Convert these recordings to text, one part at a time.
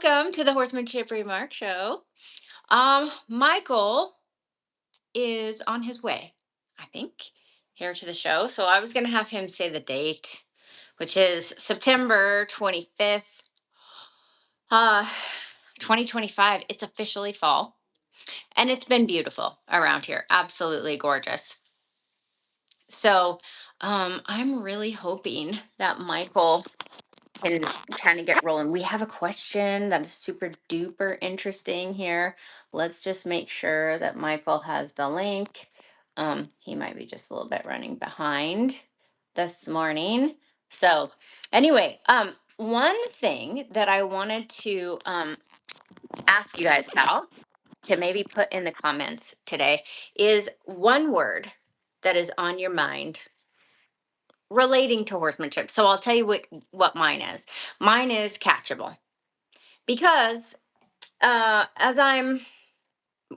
welcome to the Horsemanship Remarks Show. Michael is on his way, I think, here to the show. So I was going to have him say the date, which is September 25th, uh, 2025. It's officially fall, and it's been beautiful around here. Absolutely gorgeous. So I'm really hoping that Michael can kind of get rolling. We have a question that is super duper interesting here. Let's just make sure that Michael has the link. He might be just a little bit running behind this morning. So anyway, one thing that I wanted to ask you guys about to maybe put in the comments today is one word that is on your mind relating to horsemanship. So I'll tell you what mine is. Mine is catchable because as I'm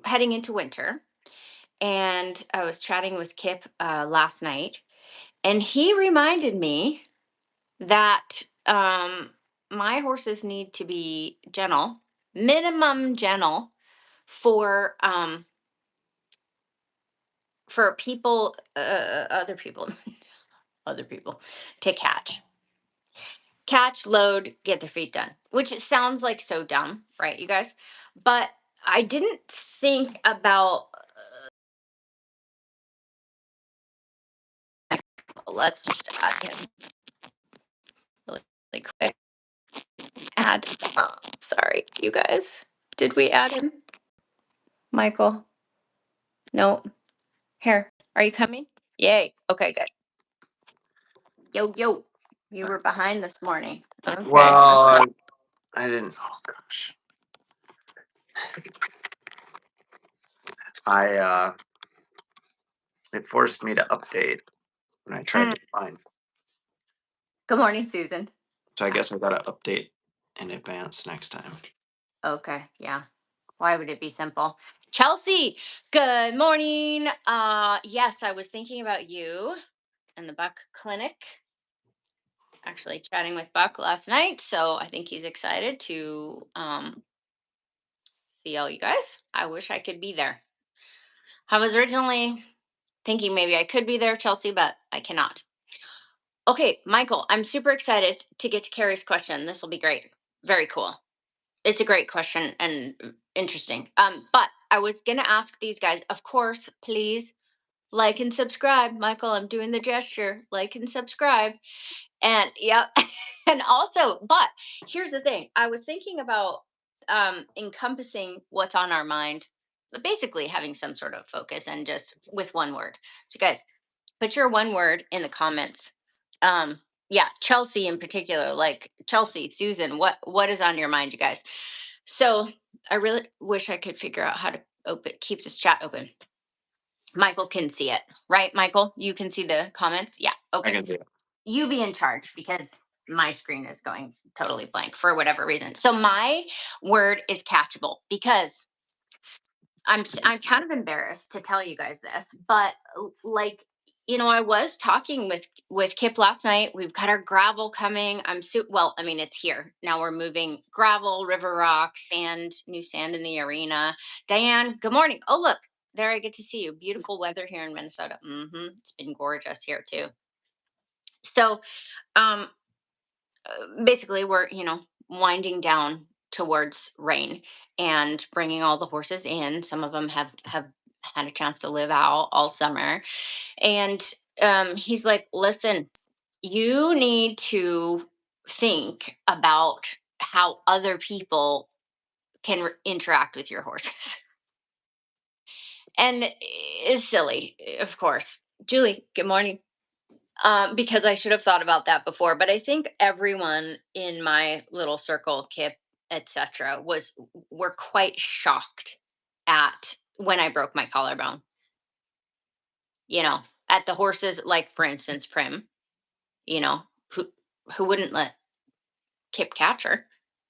heading into winter, and I was chatting with Kip last night, and he reminded me that my horses need to be gentle, minimum gentle, for people, other people, other people to catch, load, get their feet done, which it sounds like so dumb, right, you guys? But I didn't think about, let's just add him really, really quick. Add, sorry, you guys. Did we add him? Michael? No. Here, are you coming? Yay. Okay, good. Yo, yo. You were behind this morning. Okay. Well, I didn't. Oh gosh. It forced me to update when I tried to find. Good morning, Susan. So I guess I gotta update in advance next time. Okay, yeah. Why would it be simple? Chelsea, good morning. Yes, I was thinking about you and the Buck Clinic. Actually chatting with Buck last night, so I think he's excited to see all you guys. I wish I could be there. I was originally thinking maybe I could be there, Chelsea, but I cannot. Okay, Michael, I'm super excited to get to Carrie's question. This will be great. Very cool. It's a great question and interesting. But I was gonna ask these guys, of course, please like and subscribe. Michael, I'm doing the gesture. Like and subscribe. And yep. And also, but here's the thing. I was thinking about encompassing what's on our mind, but basically having some sort of focus and just with one word. So guys, put your one word in the comments. Yeah, Chelsea in particular, like Chelsea, Susan, what is on your mind, you guys? So I really wish I could figure out how to keep this chat open. Michael can see it, right? Michael, you can see the comments. Yeah. Okay. I can do it. You be in charge because my screen is going totally blank for whatever reason. So my word is catchable because I'm kind of embarrassed to tell you guys this, but like, I was talking with Kip last night. We've got our gravel coming. Well, I mean, it's here now. We're moving gravel, river rock, sand, new sand in the arena. Diane, good morning. Oh, look, there I get to see you. Beautiful weather here in Minnesota. It's been gorgeous here too. So, um, basically we're winding down towards rain and bringing all the horses in. Some of them have had a chance to live out all summer, and he's like, listen, you need to think about how other people can interact with your horses. And it's silly, of course. Julie, good morning. Because I should have thought about that before. But I think everyone in my little circle, Kip, etc., were quite shocked at when I broke my collarbone. At the horses, like for instance, Prim. You know, who who wouldn't let Kip catch her?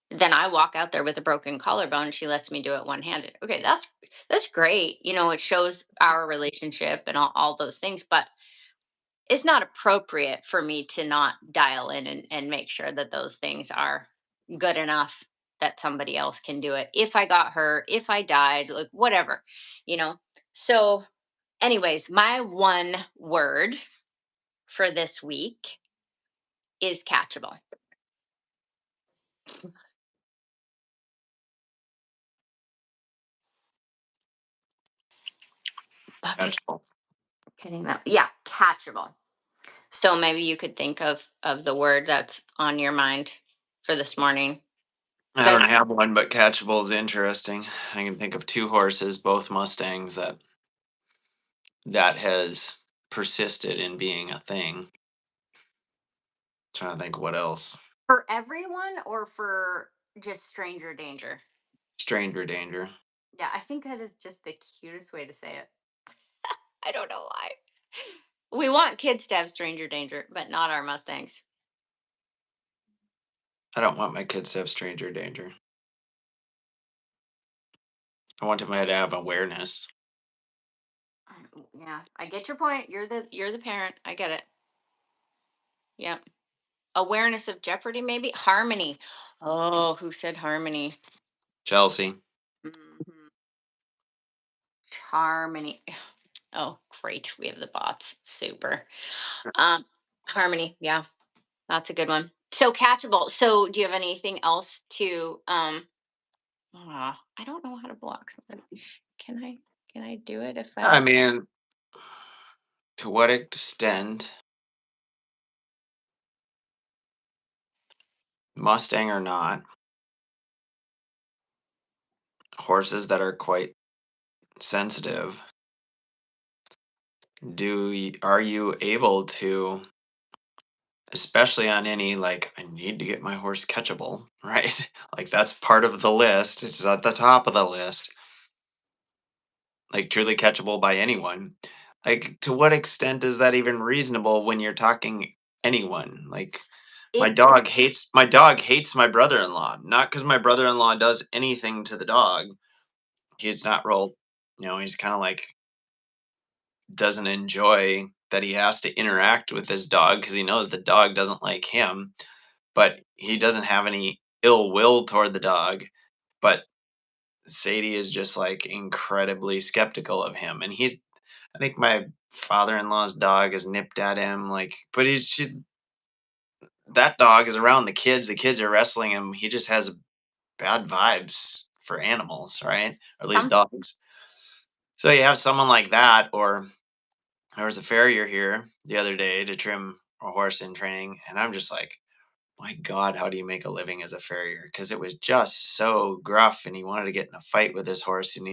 Then I walk out there with a broken collarbone. She lets me do it one handed. Okay, that's great. It shows our relationship and all those things, but it's not appropriate for me to not dial in and make sure that those things are good enough that somebody else can do it. If I got hurt, if I died, like whatever, you know. So, anyways, my one word for this week is catchable. Okay, Catchable. getting that. Yeah, catchable. So maybe you could think of the word that's on your mind for this morning. I Because don't have one, but catchable is interesting. I can think of two horses, both Mustangs, that has persisted in being a thing. Trying to think what else. for everyone or for just stranger danger? Stranger danger. Yeah, I think that is just the cutest way to say it. I don't know why. We want kids to have stranger danger, but not our Mustangs. I don't want my kids to have stranger danger. I want them to have awareness. Yeah, I get your point. You're the parent. I get it. Yep. Awareness of jeopardy, maybe harmony. Oh, who said harmony? Chelsea. Mhm. Harmony. Oh, great. We have the bots. Super. Um, harmony. Yeah, that's a good one. So catchable. So do you have anything else to I don't know how to block somebody. Can I can I do it if I I don't? mean, to what extent, Mustang or not, horses that are quite sensitive, are you able to, especially on any like I need to get my horse catchable, right? Like that's part of the list. It's at the top of the list. Like truly catchable by anyone. Like to what extent is that even reasonable when you're talking anyone? Like It my dog hates my brother-in-law, not because my brother-in-law does anything to the dog. He's not real, he's kind of like doesn't enjoy that he has to interact with his dog because he knows the dog doesn't like him, but he doesn't have any ill will toward the dog. But Sadie is just like incredibly skeptical of him, and I think my father-in-law's dog has nipped at him, like, but that dog is around the kids. The kids are wrestling him. He just has bad vibes for animals, right? Or at least some dogs. So you have someone like that, or there was a farrier here the other day to trim a horse in training, and I'm just like, my God, how do you make a living as a farrier? Because it was just so gruff, and he wanted to get in a fight with his horse, and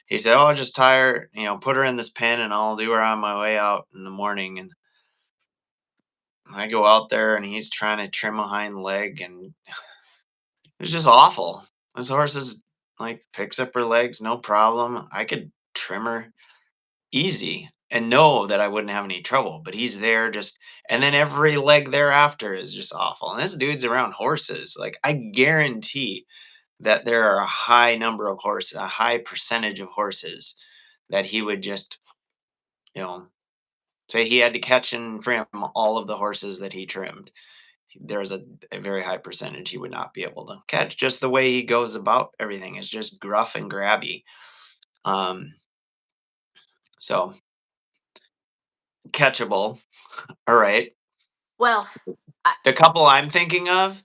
he said, "Oh, just tie her, put her in this pen, and I'll do her on my way out in the morning." And I go out there, and he's trying to trim a hind leg, and it was just awful. This horse is like picks up her legs, no problem. I could trim her easy and know that I wouldn't have any trouble. But he's there just, and then every leg thereafter is just awful. And this dude's around horses. Like I guarantee that there are a high number of horses, a high percentage of horses that he would just, you know, say he had to catch and trim all of the horses that he trimmed. There's a very high percentage he would not be able to catch. Just the way he goes about everything is just gruff and grabby. Um, so catchable. All right. well, I, The couple I'm thinking of,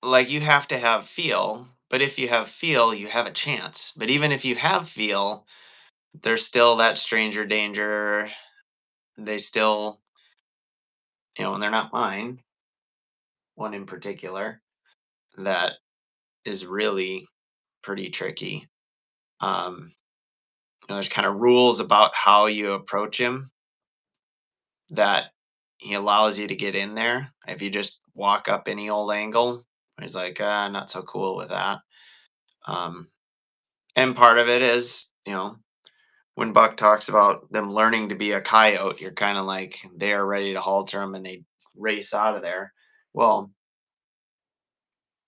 like you have to have feel, but if you have feel, you have a chance. But even if you have feel, there's still that stranger danger. They still, and they're not mine, one in particular, that is really pretty tricky. Um, there's kind of rules about how you approach him that he allows you to get in there. If you just walk up any old angle, he's like, not so cool with that. Um, and part of it is, when Buck talks about them learning to be a coyote, you're kind of like they are ready to halter him and they race out of there. Well,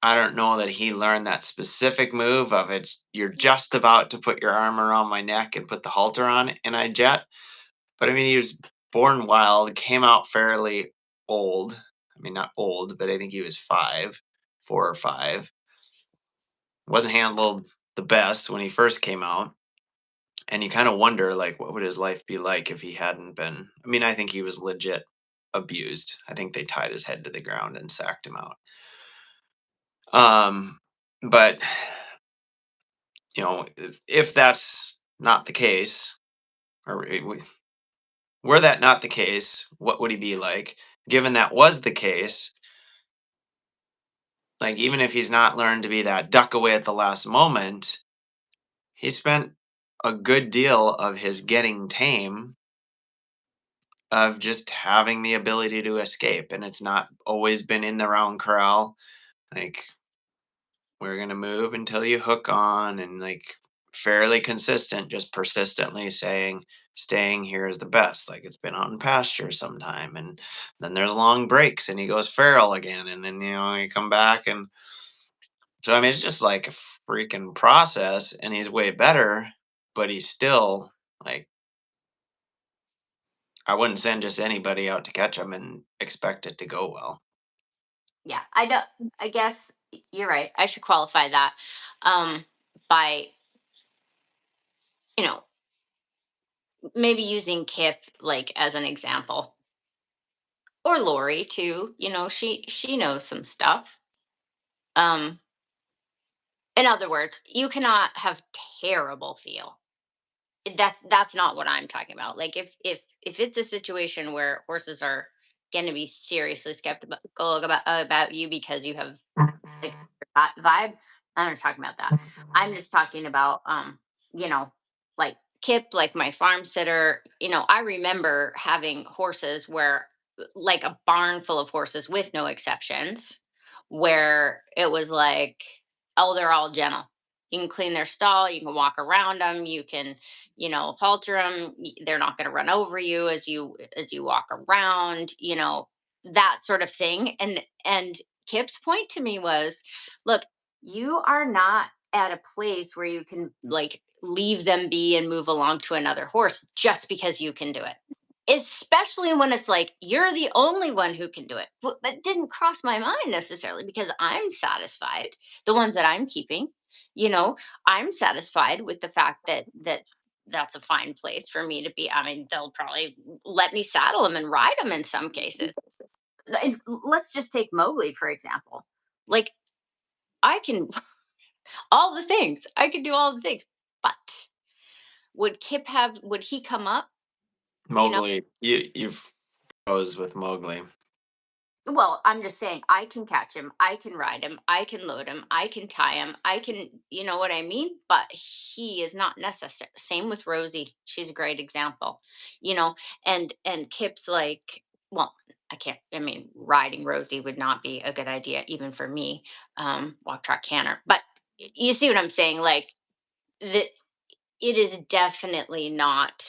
I don't know that he learned that specific move of it's you're just about to put your arm around my neck and put the halter on, and I jet. But I mean, he was born wild, came out fairly old. I mean, not old, but I think he was 4 or 5. wasn't handled the best when he first came out. And you kind of wonder, like, what would his life be like if he hadn't been? I mean, I think he was legit abused. I think they tied his head to the ground and sacked him out. But if that's not the case, or were that not the case, what would he be like? Given that was the case, like even if he's not learned to be that duck away at the last moment, he spent a good deal of his getting tame of just having the ability to escape, and it's not always been in the round corral. Like, we're gonna move until you hook on, and like fairly consistent, just persistently saying staying here is the best. Like it's been out in pasture sometime, and then there's long breaks, and he goes feral again, and then you come back, and so I mean it's just like a freaking process, and he's way better, but he's still like I wouldn't send just anybody out to catch him and expect it to go well. Yeah, I don't. I guess you're right. I should qualify that um, by you know maybe using Kip like as an example, or Lori too. She knows some stuff. Um, in other words, you cannot have terrible feel. That's not what I'm talking about. Like if it's a situation where horses are going to be seriously skeptical about you because you have like vibe. I'm not talking about that. I'm just talking about you know, like Kip, like my farm sitter. I remember having horses where like a barn full of horses with no exceptions, where it was like, oh, they're all gentle. You can clean their stall, you can walk around them, you can, halter them. They're not going to run over you as you walk around, that sort of thing. And Kip's point to me was, look, you are not at a place where you can like leave them be and move along to another horse just because you can do it. Especially when it's like you're the only one who can do it. But that didn't cross my mind necessarily because I'm satisfied. The ones that I'm keeping, you know, I'm satisfied with the fact that that's a fine place for me to be. I mean, they'll probably let me saddle them and ride them in some cases. And let's just take Mowgli for example. Like I can all the things. I can do all the things. But would he come up? You know, Mowgli, you've froze with Mowgli. well, I'm just saying I can catch him, I can ride him, I can load him, I can tie him, I can, you know what I mean? But he is not necessary. Same with Rosie. She's a great example. You know, and Kip's like, well, I can't, I mean, riding Rosie would not be a good idea even for me, walk track canter. But you see what I'm saying? Like that it is definitely not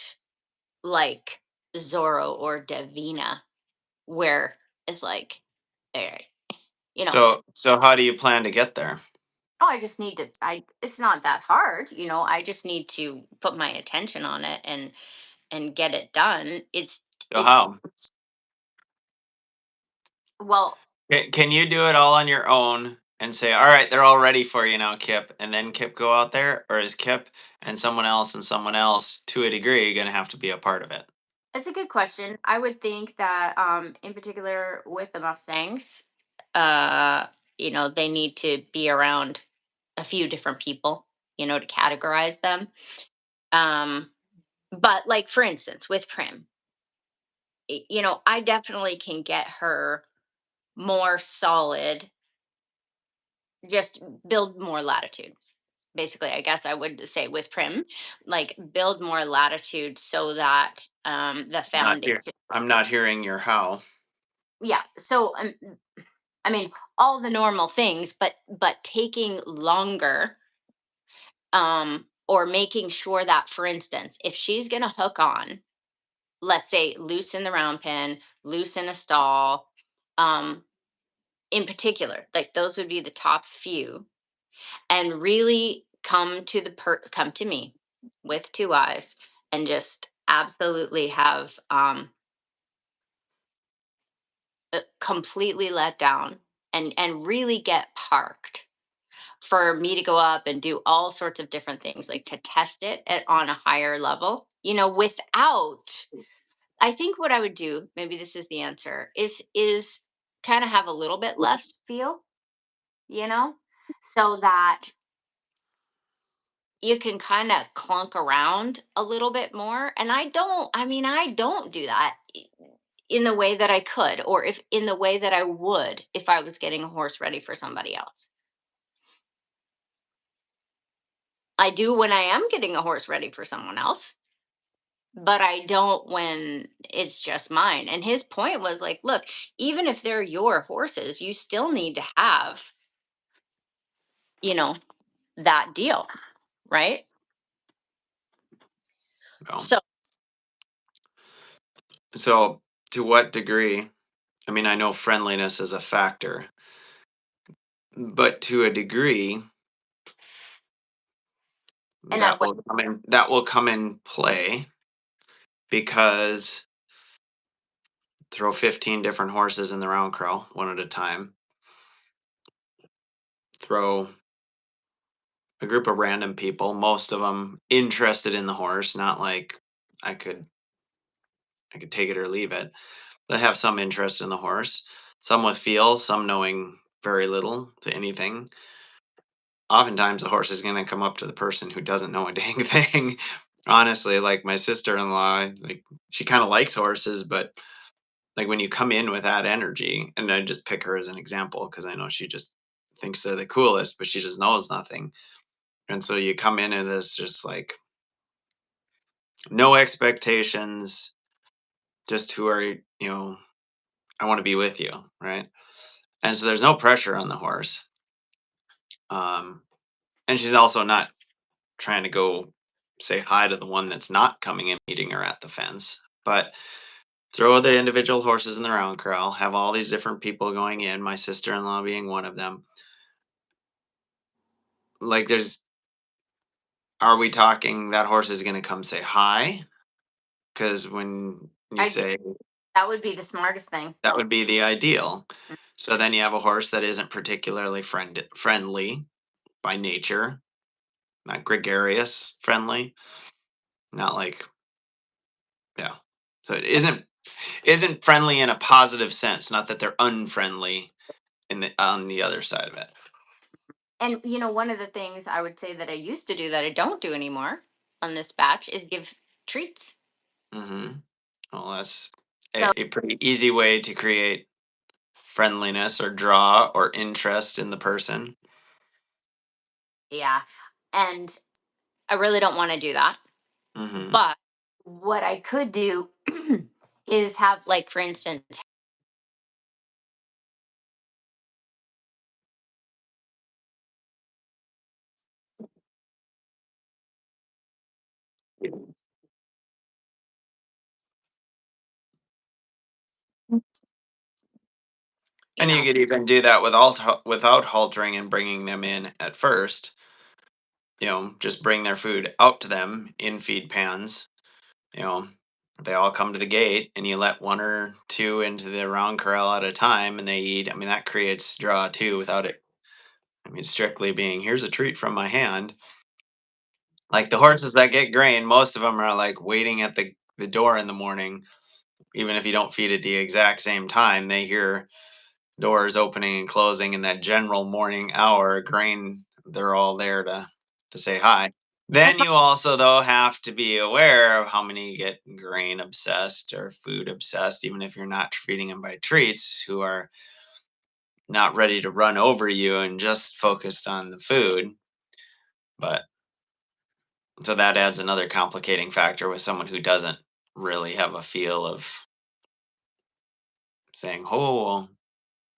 like Zorro or Davina where it's like, all right, you know, So how do you plan to get there? oh, I just need to, it's not that hard, I just need to put my attention on it and get it done. So It's, how? well, Can you do it all on your own and say, "All right, they're all ready for you now, Kip," and then Kip go out there, or is Kip and someone else to a degree going to have to be a part of it? it's a good question. I would think that, in particular with the Mustangs, uh, they need to be around a few different people, to categorize them. Um, but like for instance, with Prim, I definitely can get her more solid, just build more latitude. Basically, I guess I would say with Prim, like build more latitude so that the Not foundation. here. I'm not hearing your how. Yeah. So I mean, all the normal things, but taking longer, or making sure that, for instance, if she's gonna hook on, let's say loose in the round pen, loose in a stall, um, in particular, like those would be the top few, and really come to me with two eyes and just absolutely have completely let down and really get parked. for me to go up and do all sorts of different things, like to test it on a higher level, without. I think what I would do, maybe this is the answer, is kind of have a little bit less feel, you know, so that you can kind of clunk around a little bit more. And I don't do that in the way that I could, or if in the way that I would if I was getting a horse ready for somebody else. I do when I am getting a horse ready for someone else, but I don't when it's just mine. And his point was like, look, even if they're your horses, you still need to have, you know, that deal, right? Well, So, so to what degree? I mean, I know friendliness is a factor, but to a degree, and that way, that will come in play because throw 15 different horses in the round crawl one at a time. Throw a group of random people, most of them interested in the horse, not like I could I could take it or leave it, that have some interest in the horse, some with feels, some knowing very little to anything. Oftentimes the horse is going to come up to the person who doesn't know a dang thing. Honestly, like my sister-in-law, like she kind of likes horses, but like when you come in with that energy, and I just pick her as an example because I know she just thinks they're the coolest, but she just knows nothing. And so you come in and it's just like no expectations, just who are, I want to be with you, right? And so there's no pressure on the horse. Um, and she's also not trying to go say hi to the one that's not coming and meeting her at the fence. But throw the individual horses in the round corral, have all these different people going in, my sister in law being one of them. Like, are we talking that horse is going to come say hi? Because when you I think say that would be the smartest thing. that would be the ideal. So then you have a horse that isn't particularly friendly by nature, not gregarious friendly, not like, yeah. So it isn't friendly in a positive sense, not that they're unfriendly on the other side of it. And one of the things I would say that I used to do that I don't do anymore on this batch is give treats. Hmm. Well, that's So a pretty easy way to create friendliness or draw or interest in the person. yeah, and I really don't want to do that. Hmm. But what I could do is have, like, for instance, you And you know, could even do that without haltering and bringing them in at first. Just bring their food out to them in feed pans. You know, they all come to the gate, and you let one or two into the round corral at a time, and they eat. I mean, that creates draw too, without it. I mean, strictly being here's a treat from my hand. Like the horses that get grain, most of them are like waiting at the door in the morning. Even if you don't feed at the exact same time, they hear doors opening and closing in that general morning hour. Grain, they're all there to say hi. and Then you also though have to be aware of how many get grain obsessed or food obsessed, even if you're not feeding them by treats, who are not ready to run over you and just focused on the food. But so that adds another complicating factor with someone who doesn't really have a feel of saying, "Oh, well,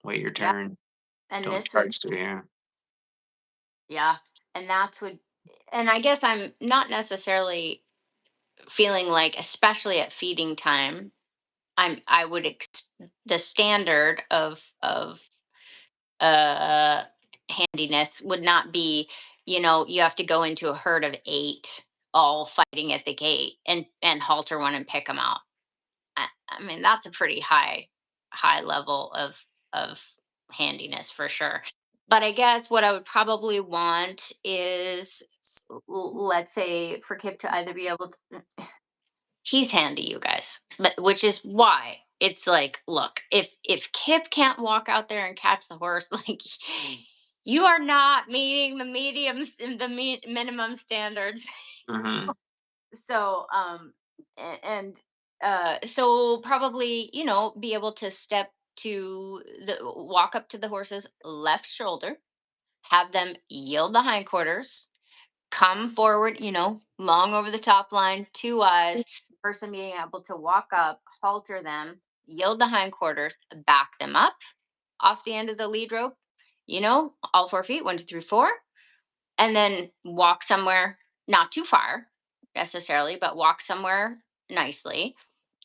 wait your yeah, turn. and Don't this would, charge through here." yeah, and that's would, and I guess I'm not necessarily feeling like, especially at feeding time, I would the standard of uh handiness would not be, you have to go into a herd of 8 all fighting at the gate and halter one and pick them out. I mean, that's a pretty high level of handiness for sure. But I guess what I would probably want is, let's say, for Kip to either be able to, he's handy, you guys, but which is why it's like, look, if Kip can't walk out there and catch the horse, like, you are not meeting the minimum standards. Mhm. So and so probably, be able to step to the walk up to the horse's left shoulder, have them yield the hindquarters, come forward, long over the top line, two eyes, person being able to walk up, halter them, yield the hindquarters, back them up off the end of the lead rope, all 4 feet, 1, 2, 3, 4, and then walk somewhere not too far necessarily, but walk somewhere nicely,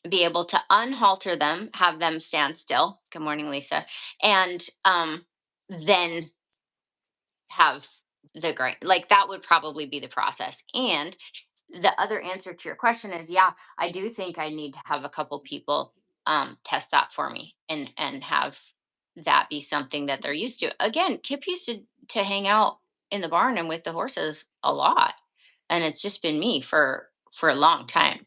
be able to unhalter them, have them stand still. Good morning, Lisa. And then have the grain. Like, that would probably be the process. And the other answer to your question is, yeah, I do think I need to have a couple people test that for me, and have that be something that they're used to. Again, Kip used to hang out in the barn and with the horses a lot, and it's just been me for a long time.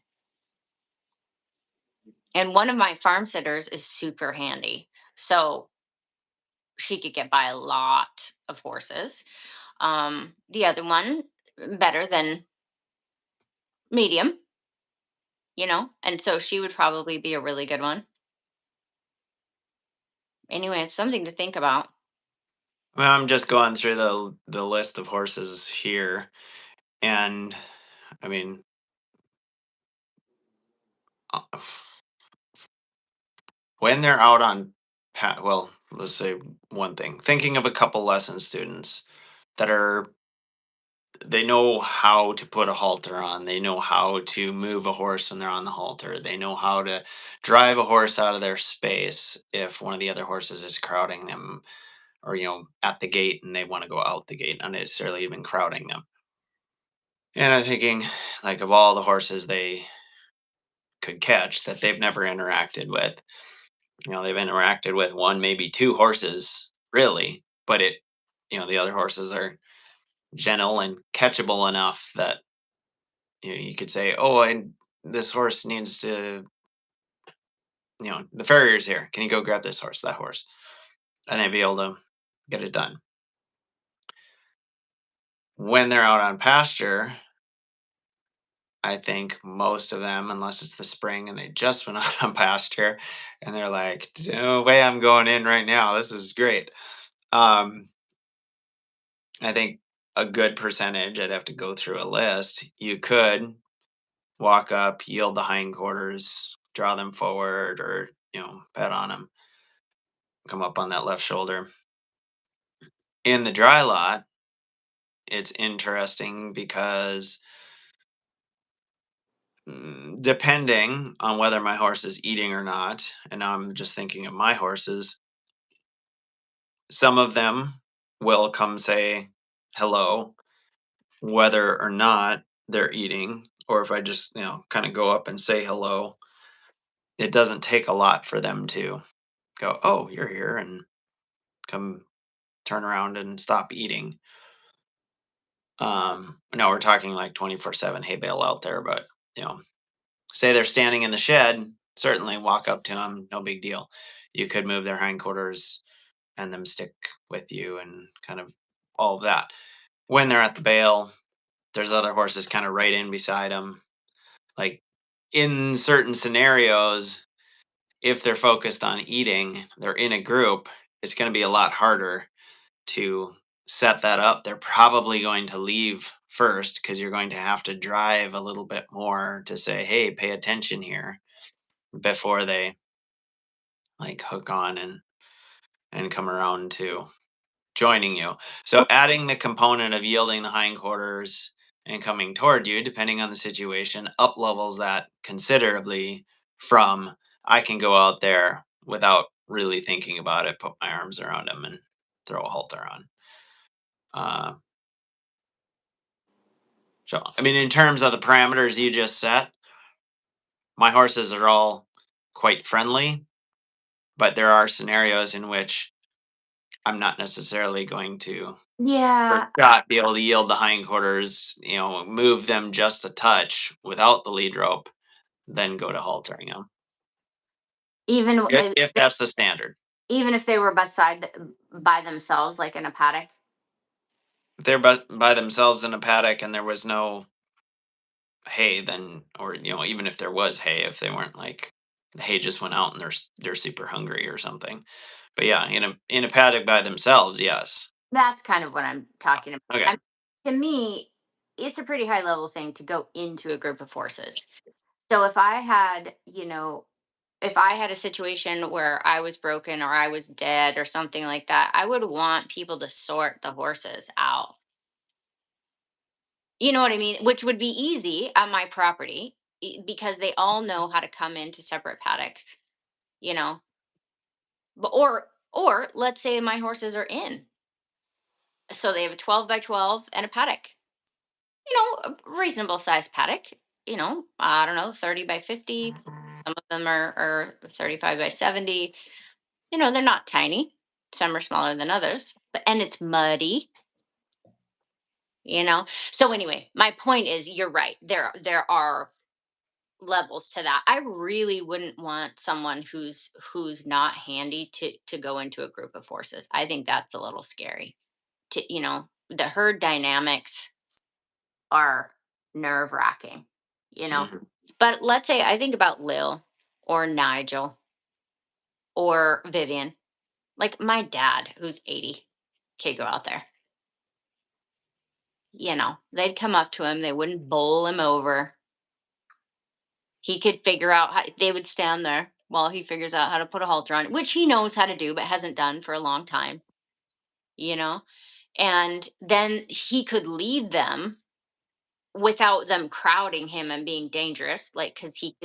And one of my farm sitters is super handy, so she could get by a lot of horses. The other one, better than medium, and so she would probably be a really good one. Anyway, it's something to think about. Well, I'm just going through the list of horses here, and I mean, uh, when they're out on well, let's say one thing. Thinking of a couple lesson students that are they know how to put a halter on. They know how to move a horse when they're on the halter. They know how to drive a horse out of their space if one of the other horses is crowding them, or at the gate and they want to go out the gate, not necessarily even crowding them. And I'm thinking, like, of all the horses they could catch that they've never interacted with, they've interacted with one, maybe two horses, really, but the other horses are gentle and catchable enough that you could say, oh, and this horse needs to, the farrier's here. Can you go grab this horse, that horse? And they'd be able to get it done. When they're out on pasture, I think most of them, unless it's the spring and they just went out on pasture and they're like, no way I'm going in right now. This is great. Um, I think a good percentage, I'd have to go through a list. You could walk up, yield the hindquarters, draw them forward, or, pet on them, come up on that left shoulder. In the dry lot, it's interesting because depending on whether my horse is eating or not, and now I'm just thinking of my horses, some of them will come say hello, whether or not they're eating, or if I just, kind of go up and say hello, it doesn't take a lot for them to go, oh, you're here, and come turn around and stop eating. No, we're talking like 24/7 hay bale out there, but you know, say they're standing in the shed, certainly walk up to them, no big deal. You could move their hindquarters and them stick with you and kind of all of that. When they're at the bale, there's other horses kind of right in beside them. Like, in certain scenarios, if they're focused on eating, they're in a group, it's going to be a lot harder to set that up. They're probably going to leave first because you're going to have to drive a little bit more to say, hey, pay attention here, before they like hook on and come around to joining you. So adding the component of yielding the hindquarters and coming toward you, depending on the situation, up levels that considerably from I can go out there without really thinking about it, put my arms around him and throw a halter on. Uh, so, I mean, in terms of the parameters you just set, my horses are all quite friendly, but there are scenarios in which I'm not necessarily going to for Yeah, shot be able to yield the hindquarters, move them just a touch without the lead rope, then go to haltering them. even If that's the standard. even if they were by themselves, like in a paddock. If they're by themselves in a paddock and there was no hay, then or even if there was hay, if they weren't like the hay just went out and they're super hungry or something. But yeah, in a paddock by themselves, yes. That's kind of what I'm talking about. Okay. To me, it's a pretty high level thing to go into a group of horses. So if I had a situation where I was broken or I was dead or something like that, I would want people to sort the horses out. You know what I mean? Which would be easy on my property because they all know how to come into separate paddocks, you know. But or let's say my horses are in. So they have a 12 by 12 and a paddock. A reasonable sized paddock, I don't know, 30 by 50. Some of them are 35 by 70. They're not tiny. Some are smaller than others, and it's muddy, you know. So anyway, my point is you're right. There are levels to that. I really wouldn't want someone who's not handy to go into a group of horses. I think that's a little scary. The herd dynamics are nerve wracking, you know. Mhm. But let's say I think about Lil or Nigel or Vivian, like my dad, who's 80, could go out there. They'd come up to him, they wouldn't bowl him over. He could figure out how they would stand there while he figures out how to put a halter on, which he knows how to do, but hasn't done for a long time, you know? And then he could lead them without them crowding him and being dangerous, like, because he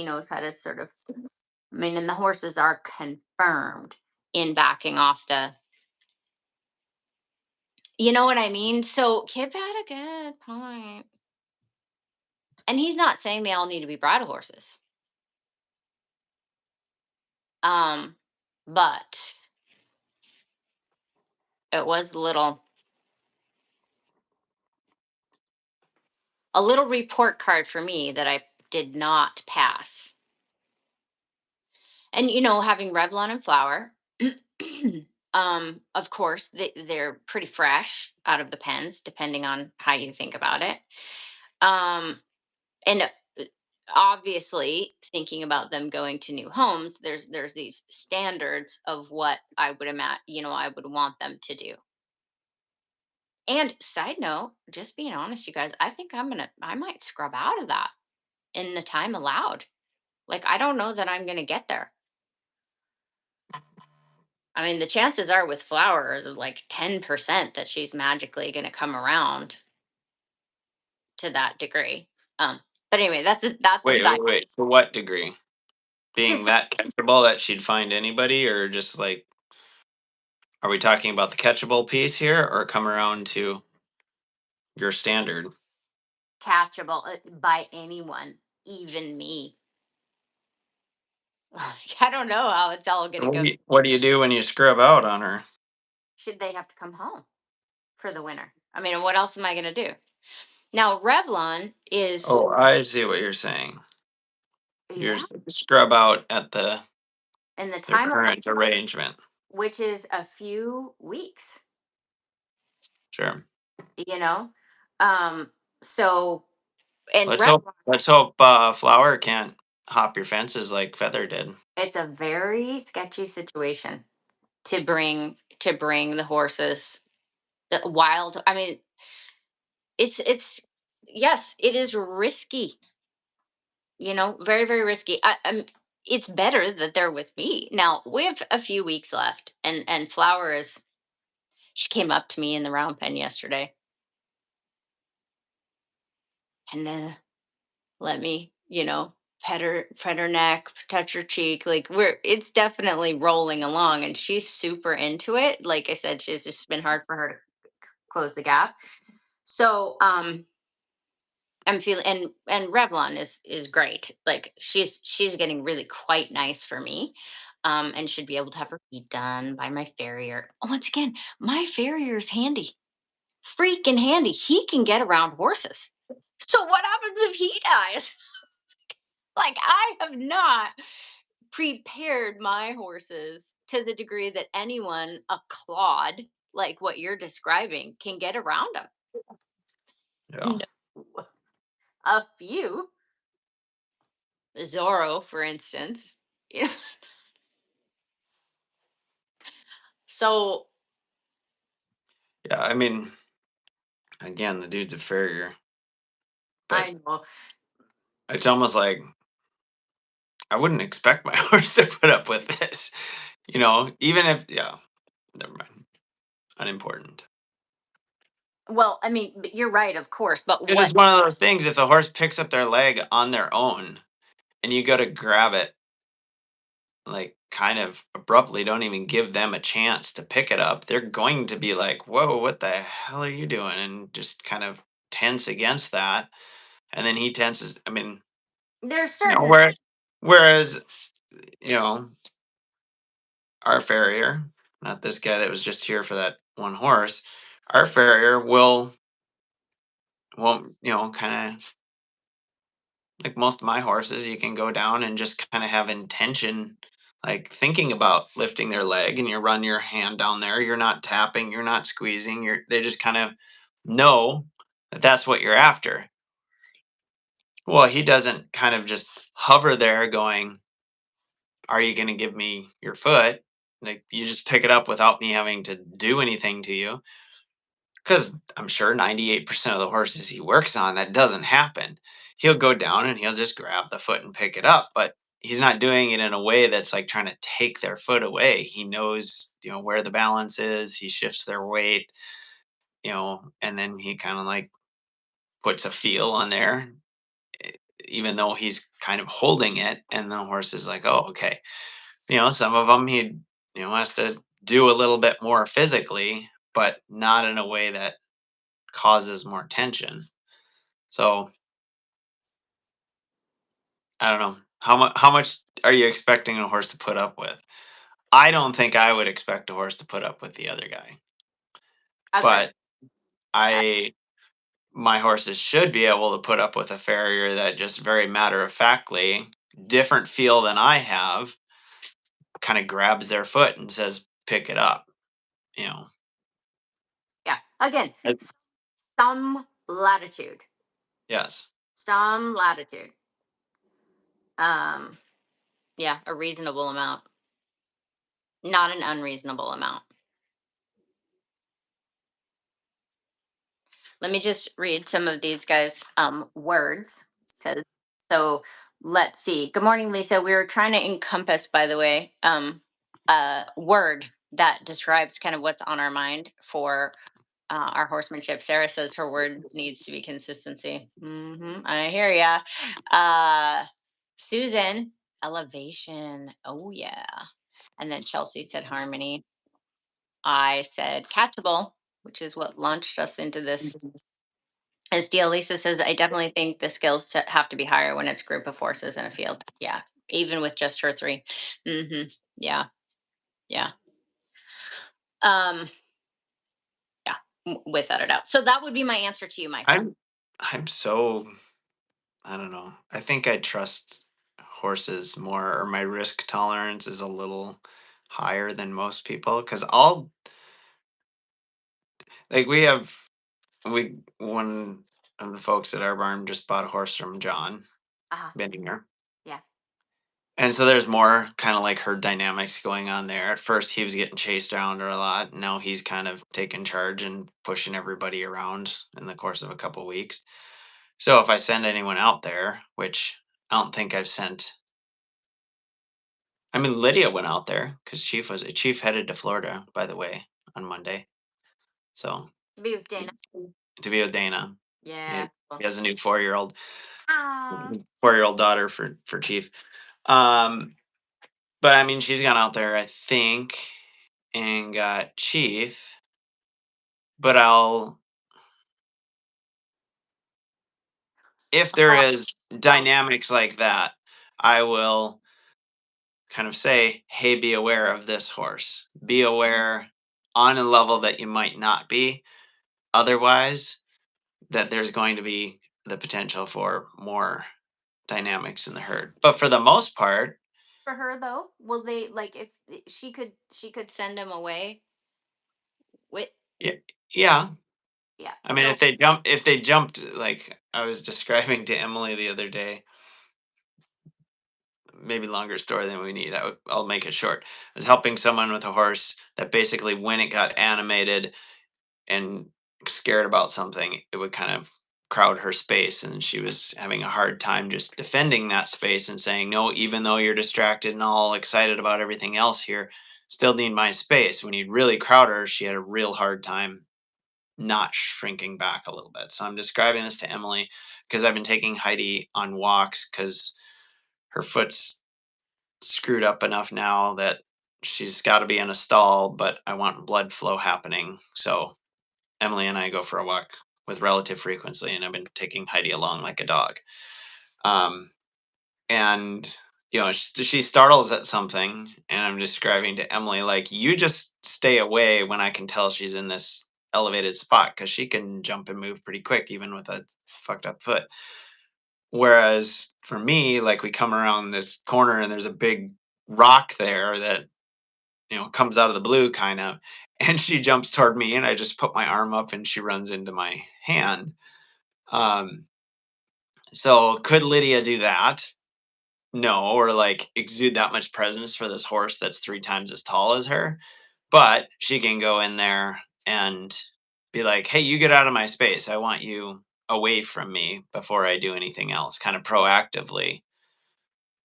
knows how to sort of, I mean, and the horses are confirmed in backing off you know what I mean? So Kip had a good point. And he's not saying they all need to be bridle horses. Um, but it was a little report card for me that I did not pass. And having Revlon and Flower, of course, they're pretty fresh out of the pens, depending on how you think about it. Um, and obviously, thinking about them going to new homes, there's these standards of what I would imagine, I would want them to do. And side note, just being honest, you guys, I think I might scrub out of that in the time allowed. Like, I don't know that I'm gonna get there. I mean, the chances are with flowers of like 10% that she's magically gonna come around to that degree. Um, but anyway, that's a Wait, side wait, wait. To what degree? to Being that catchable that she'd find anybody, or just like, are we talking about the catchable piece here, or come around to your standard? catchable by anyone, even me. I don't know how it's all gonna go. What do you do when you scrub out on her? Should they have to come home for the winter? I mean, what else am I gonna do? Now, Revlon is, Oh, I see what you're saying. You're yeah, scrub out at in the their time of current arrangement. which is a few weeks, Sure. you know. Um, so and Let's hope. Revlon, Let's hope Flower can't hop your fences like Feather did. it's a very sketchy situation to bring the horses wild. I mean, it's yes, it is risky. Very very risky. It's better that they're with me now. We have a few weeks left, and Flower is. She came up to me in the round pen yesterday and let me, pet her neck, touch her cheek. Like it's definitely rolling along, and she's super into it. Like I said, she's just been hard for her to close the gap. So I'm feeling, and Revlon is great. Like she's getting really quite nice for me. and should be able to have her feet done by my farrier. Once again, my farrier is handy, freaking handy. He can get around horses. So what happens if he dies? Like, I have not prepared my horses to the degree that anyone, a clod like what you're describing, can get around them. Yeah. No. A few, Zorro, for instance. You know, so Yeah. I mean, again, the dude's a farrier, but I know. it's almost like I wouldn't expect my horse to put up with this. Even if, yeah, never mind. Unimportant. Well, I mean, you're right, of course, but It's what just one of those things. If the horse picks up their leg on their own and you go to grab it, like kind of abruptly, don't even give them a chance to pick it up, they're going to be like, whoa, what the hell are you doing? And just kind of tense against that. And then he tenses. I mean, there's you know, certain where, whereas, you know, our farrier, not this guy that was just here for that one horse, our farrier won't, kind of like most of my horses, you can go down and just kind of have intention, like thinking about lifting their leg, and you run your hand down there. You're not tapping, you're not squeezing. They just kind of know that that's what you're after. Well, he doesn't kind of just hover there, going, "Are you going to give me your foot?" Like you just pick it up without me having to do anything to you. Because I'm sure 98% of the horses he works on, that doesn't happen. He'll go down and he'll just grab the foot and pick it up, but he's not doing it in a way that's like trying to take their foot away. He knows, where the balance is. He shifts their weight, and then he kind of like puts a feel on there, e- even though he's kind of holding it. And the horse is like, oh, okay. Some of them he, has to do a little bit more physically, but not in a way that causes more tension. So I don't know how much are you expecting a horse to put up with? I don't think I would expect a horse to put up with the other guy, agree. but I my horses should be able to put up with a farrier that just very matter of factly, different feel than I have, kind of grabs their foot and says, "Pick it up." You know. Yeah. Again, Uh, some latitude. Yes. Some latitude. Um, yeah, a reasonable amount, not an unreasonable amount. Let me just read some of these guys' words. 'Cause- so let's see. Good morning, Lisa. We were trying to encompass, by the way, a word that describes kind of what's on our mind for our horsemanship. Sarah says her word needs to be consistency. I hear ya. Susan, elevation. Oh yeah. And then Chelsea said harmony. I said catchable, which is what launched us into this. As Dia Lisa says, I definitely think the skills have to be higher when it's group of horses in a field. Yeah, even with just her 3. Yeah, yeah, um, yeah. Without a doubt. So that would be my answer to you, my friend. I'm so I don't know. I think I trust horses more, or my risk tolerance is a little higher than most people, because I'll like we one of the folks at our barn just bought a horse from John Uh-huh. Bendinger. Yeah. And so there's more kind of like herd dynamics going on there. At first he was getting chased around a lot. Now he's kind of taking charge and pushing everybody around in the course of a couple weeks. So if I send anyone out there, which I don't think I've sent. I mean, Lydia went out there because Chief headed to Florida, by the way, on Monday. So Be with Dana. to be with Dana, he, Yeah. Cool. he has a new 4-year-old Ah. 4-year-old daughter for Chief. Um, but I mean, she's gone out there, I think, and got Chief. But if there Oh, is oh, dynamics like that, I will kind of say, hey, be aware of this horse. Be aware on a level that you might not be otherwise, that there's going to be the potential for more dynamics in the herd. But for the most part, For her though, will they like if she could send him away with yeah, yeah. yeah. I mean, So if they jumped, like I was describing to Emily the other day, maybe longer story than we need. I'll make it short. I was helping someone with a horse that basically, when it got animated and scared about something, it would kind of crowd her space. And she was having a hard time just defending that space and saying, no, even though you're distracted and all excited about everything else here, still need my space. When you'd really crowd her, she had a real hard time not shrinking back a little bit. So I'm describing this to Emily because I've been taking Heidi on walks because her foot's screwed up enough now that she's got to be in a stall, but I want blood flow happening. So Emily and I go for a walk with relative frequency, and I've been taking Heidi along like a dog. Um, and she startles at something, and I'm describing to Emily like, you just stay away when I can tell she's in this elevated spot because she can jump and move pretty quick even with a fucked up foot. Whereas for me, like we come around this corner and there's a big rock there that comes out of the blue kind of, and she jumps toward me and I just put my arm up and she runs into my hand. Um, so could Lydia do that? No, or like exude that much presence for this horse that's 3 times as tall as her. But she can go in there and be like, hey, you get out of my space. I want you away from me before I do anything else, kind of proactively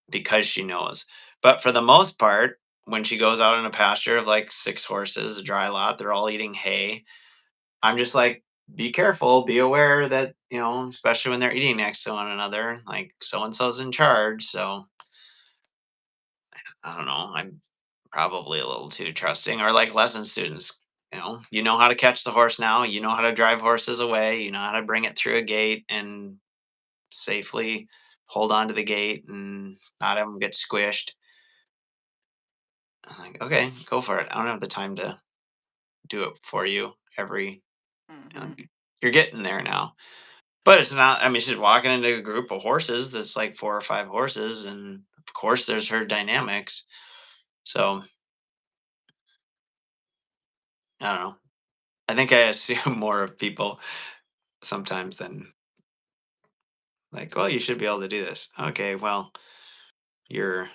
because she knows. But for the most part, when she goes out in a pasture of like 6 horses, a dry lot, they're all eating hay. I'm just like, be careful, be aware that, especially when they're eating next to one another, like so and so's in charge. So I don't know. I'm probably a little too trusting, or like lesson students. You know how to catch the horse now. You know how to drive horses away. You know how to bring it through a gate and safely hold on to the gate and not have them get squished. I'm like, okay, go for it. I don't have the time to do it for you every. You know, mhm. you're getting there now, but it's not. I mean, she's walking into a group of horses that's like 4 or 5 horses, and of course, there's her dynamics. So I don't know. I think I assume more of people sometimes than like, well, you should be able to do this. Okay, well, you're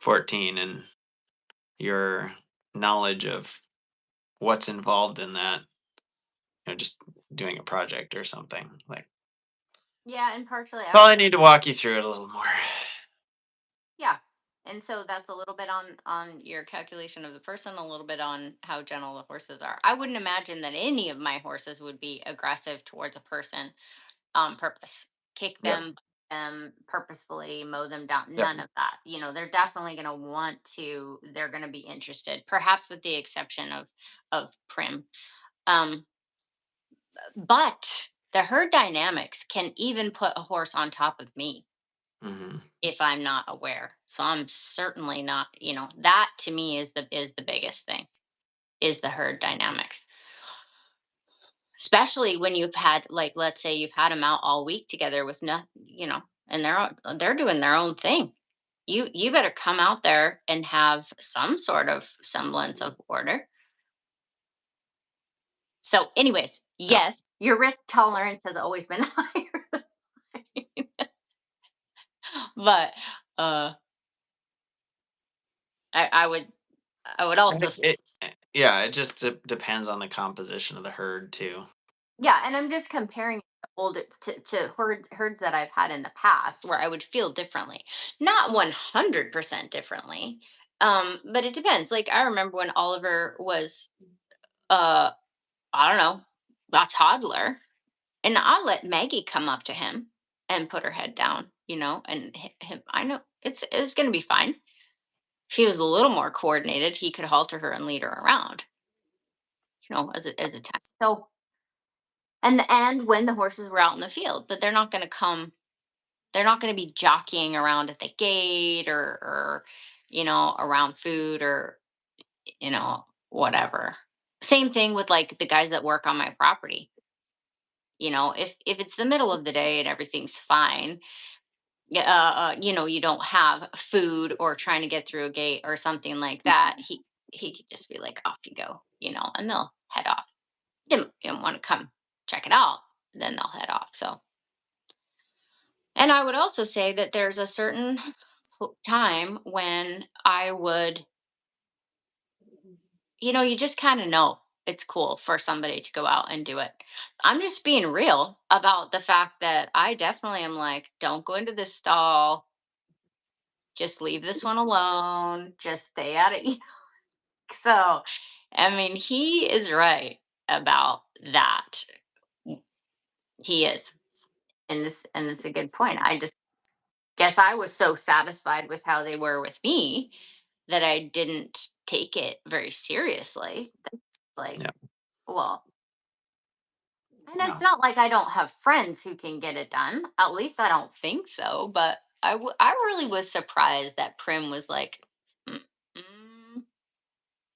14 and your knowledge of what's involved in that, just doing a project or something like. Yeah, and partially I Well, I would need to walk you through it a little more. yeah. And so that's a little bit on your calculation of the person, a little bit on how gentle the horses are. I wouldn't imagine that any of my horses would be aggressive towards a person on purpose. Kick Yep. them, purposefully mow them down. Yep. None of that. They're definitely going to want to. They're going to be interested, perhaps with the exception of Prim. Um, but the herd dynamics can even put a horse on top of me Hmm. if I'm not aware. So I'm certainly not. That to me is the biggest thing is the herd dynamics. Especially when you've had, like, let's say you've had them out all week together with nothing, and they're doing their own thing. You better come out there and have some sort of semblance of order. So, anyways, Yep. yes, your risk tolerance has always been higher, but uh, I would I also think yeah, it just depends on the composition of the herd too. yeah, and I'm just comparing it to herds that I've had in the past where I would feel differently. Not 100% differently. But it depends. Like I remember when Oliver was uh I don't know, a toddler, and I let Maggie come up to him and put her head down, and him I know it's going to be fine. If he was a little more coordinated, he could halter her and lead her around, as a test. So and when the horses were out in the field, but they're not going to come. They're not going to be jockeying around at the gate or around food or whatever. Same thing with like the guys that work on my property. If it's the middle of the day and everything's fine, yeah, you don't have food or trying to get through a gate or something like that. He could just be like, off you go, and they'll head off. Didn't want to come check it out, then they'll head off. So, and I would also say that there's a certain time when I would, you just kind of know it's cool for somebody to go out and do it. I'm just being real about the fact that I definitely am like, don't go into this stall. Just leave this one alone. Just stay out of it. So, I mean, he is right about that. He is. And it's a good point. I just guess I was so satisfied with how they were with me that I didn't take it very seriously. Like, Yeah. well, and it's No. not like I don't have friends who can get it done. At least I don't think so. But I really was surprised that Prim was like, "Mm, mm,"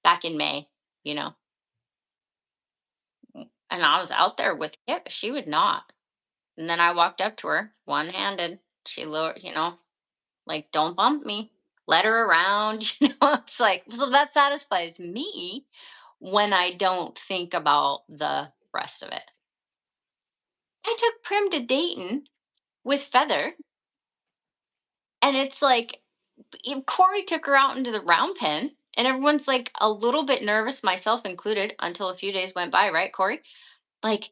back in May, you know, and I was out there with it. She would not. And then I walked up to her, one handed. She lowered, like, don't bump me. Let her around. It's like, so that satisfies me when I don't think about the rest of it. I took Prim to Dayton with Feather, and it's like, Corey took her out into the round pen, and everyone's like a little bit nervous, myself included, until a few days went by, right, Corey? Like,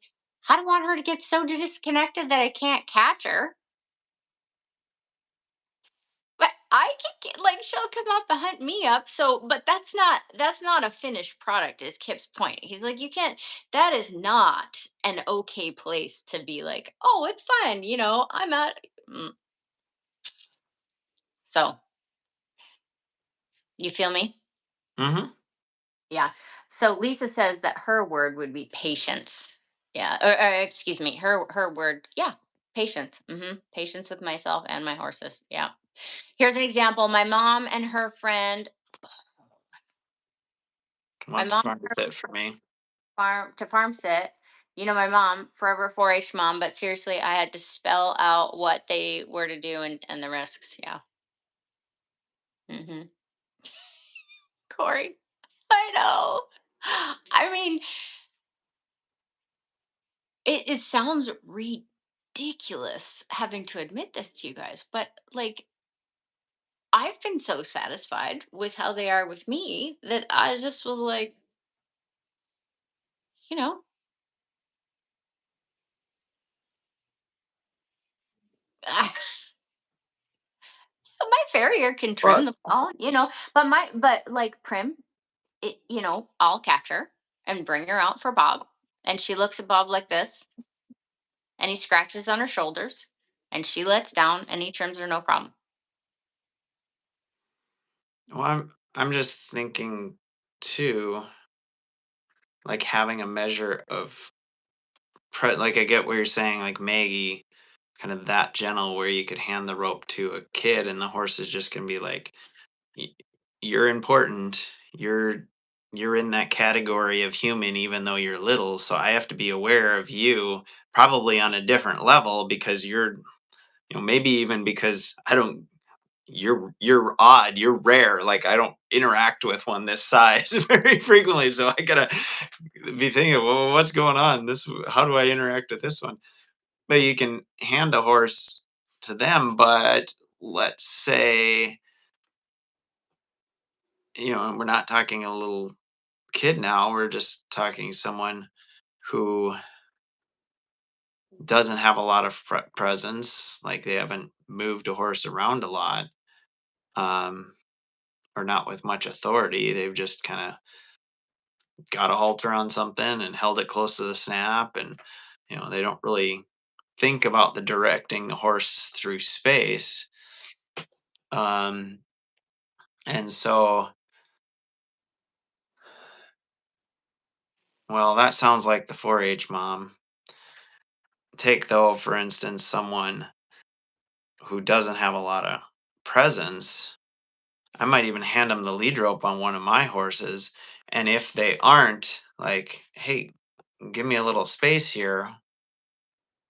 I don't want her to get so disconnected that I can't catch her. But I can get like she'll come up and hunt me up. So, but that's not a finished product. Is Kip's point? He's like, you can't. That is not an okay place to be like, oh, it's fine. I'm at. Mm. So you feel me? Hmm. Yeah. So Lisa says that her word would be patience. Yeah. Or excuse me. Her word. Yeah. Patience. Patience with myself and my horses. Yeah. Here's an example. My What the mom fuck is it for me? farm sit. My mom, forever 4-H mom, but seriously, I had to spell out what they were to do and the risks. Yeah. hmm Corey, I know. I mean, it sounds ridiculous having to admit this to you guys, but like, I've been so satisfied with how they are with me that I just was like, you know, my farrier can trim What? the ball, but like Prim, I'll catch her and bring her out for Bob. And she looks at Bob like this, and he scratches on her shoulders, and she lets down, and he trims her no problem. Well, I'm just thinking too, like having a measure of like I get what you're saying, like Maggie, kind of that gentle where you could hand the rope to a kid and the horse is just gonna be like, "Y- you're important. You're in that category of human, even though you're little. So I have to be aware of you, probably on a different level because maybe even because I don't you're odd, you're rare. Like I don't interact with one this size very frequently, so I gotta be thinking, well, what's going on? How do I interact with this one? But you can hand a horse to them, but let's say we're not talking a little kid now. We're just talking someone who doesn't have a lot of presence, like they haven't moved a horse around a lot. Um, or not with much authority. They've just kind of got a halter on something and held it close to the snap, and they don't really think about the directing the horse through space. Um, and so, well, that sounds like the 4-H mom. Take though, for instance, someone who doesn't have a lot of presence, I might even hand them the lead rope on one of my horses. And if they aren't like, hey, give me a little space here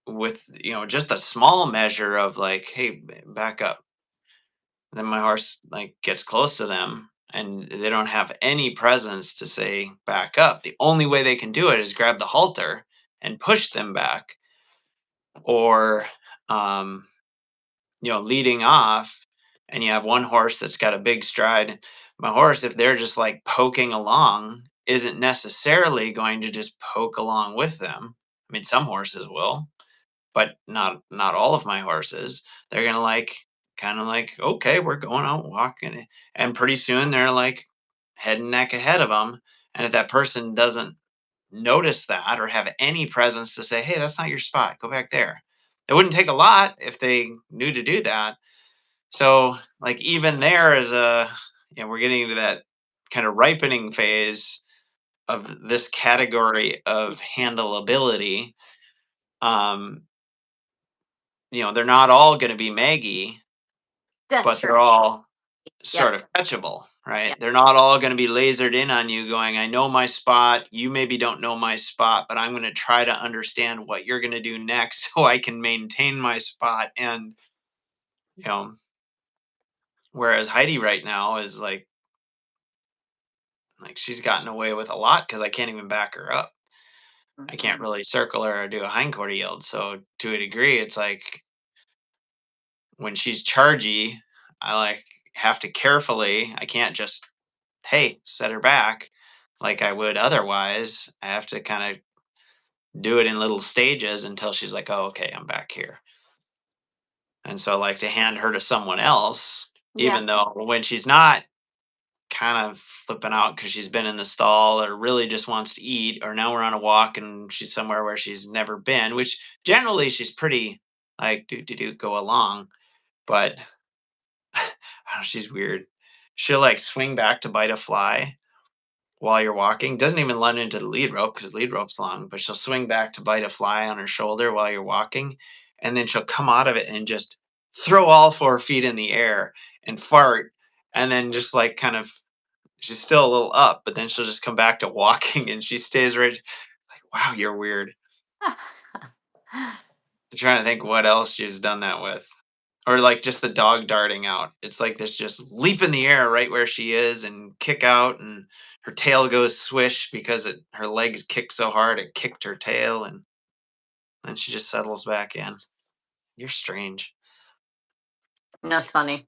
with, just a small measure of like, hey, back up. Then my horse like gets close to them and they don't have any presence to say back up. The only way they can do it is grab the halter and push them back or um leading off and you have one horse that's got a big stride. My horse, if they're just like poking along, isn't necessarily going to just poke along with them. I mean, some horses will, but not all of my horses. They're gonna like kind of like, okay, we're going out walking, and pretty soon they're like head and neck ahead of them. And if that person doesn't notice that or have any presence to say, hey, that's not your spot, go back there. It wouldn't take a lot if they knew to do that. So, like, even there is we're getting into that kind of ripening phase of this category of handleability. Um, they're not all going to be Maggie, That's but true. they're all Yep. sort of catchable, Yep. right? They're not all going to be lasered in on you going, I know my spot. You maybe don't know my spot, but I'm going to try to understand what you're going to do next so I can maintain my spot. And, you know, whereas Heidi right now is like she's gotten away with a lot because I can't even back her up. I can't Mhm. really circle her or do a hindquarter yield. So to a degree, it's like when she's chargy, I like have to carefully. I can't just set her back like I would otherwise. I have to kind of do it in little stages until she's like, oh, okay, I'm back here. And so like to hand her to someone else, Yeah. even though when she's not kind of flipping out because she's been in the stall or really just wants to eat, or now we're on a walk and she's somewhere where she's never been, which generally she's pretty like do go along, but I don't know, she's weird. She'll like swing back to bite a fly while you're walking. Doesn't even run into the lead rope because lead rope's long, but she'll swing back to bite a fly on her shoulder while you're walking, and then she'll come out of it and just throw all 4 feet in the air and fart, and then just like kind of she's still a little up, but then she'll just come back to walking and she stays right like, wow, you're weird. I'm trying to think what else she's done that with. Or like just the dog darting out. It's like this just leap in the air right where she is and kick out and her tail goes swish because her legs kicked so hard it kicked her tail and then she just settles back in. You're strange. That's funny.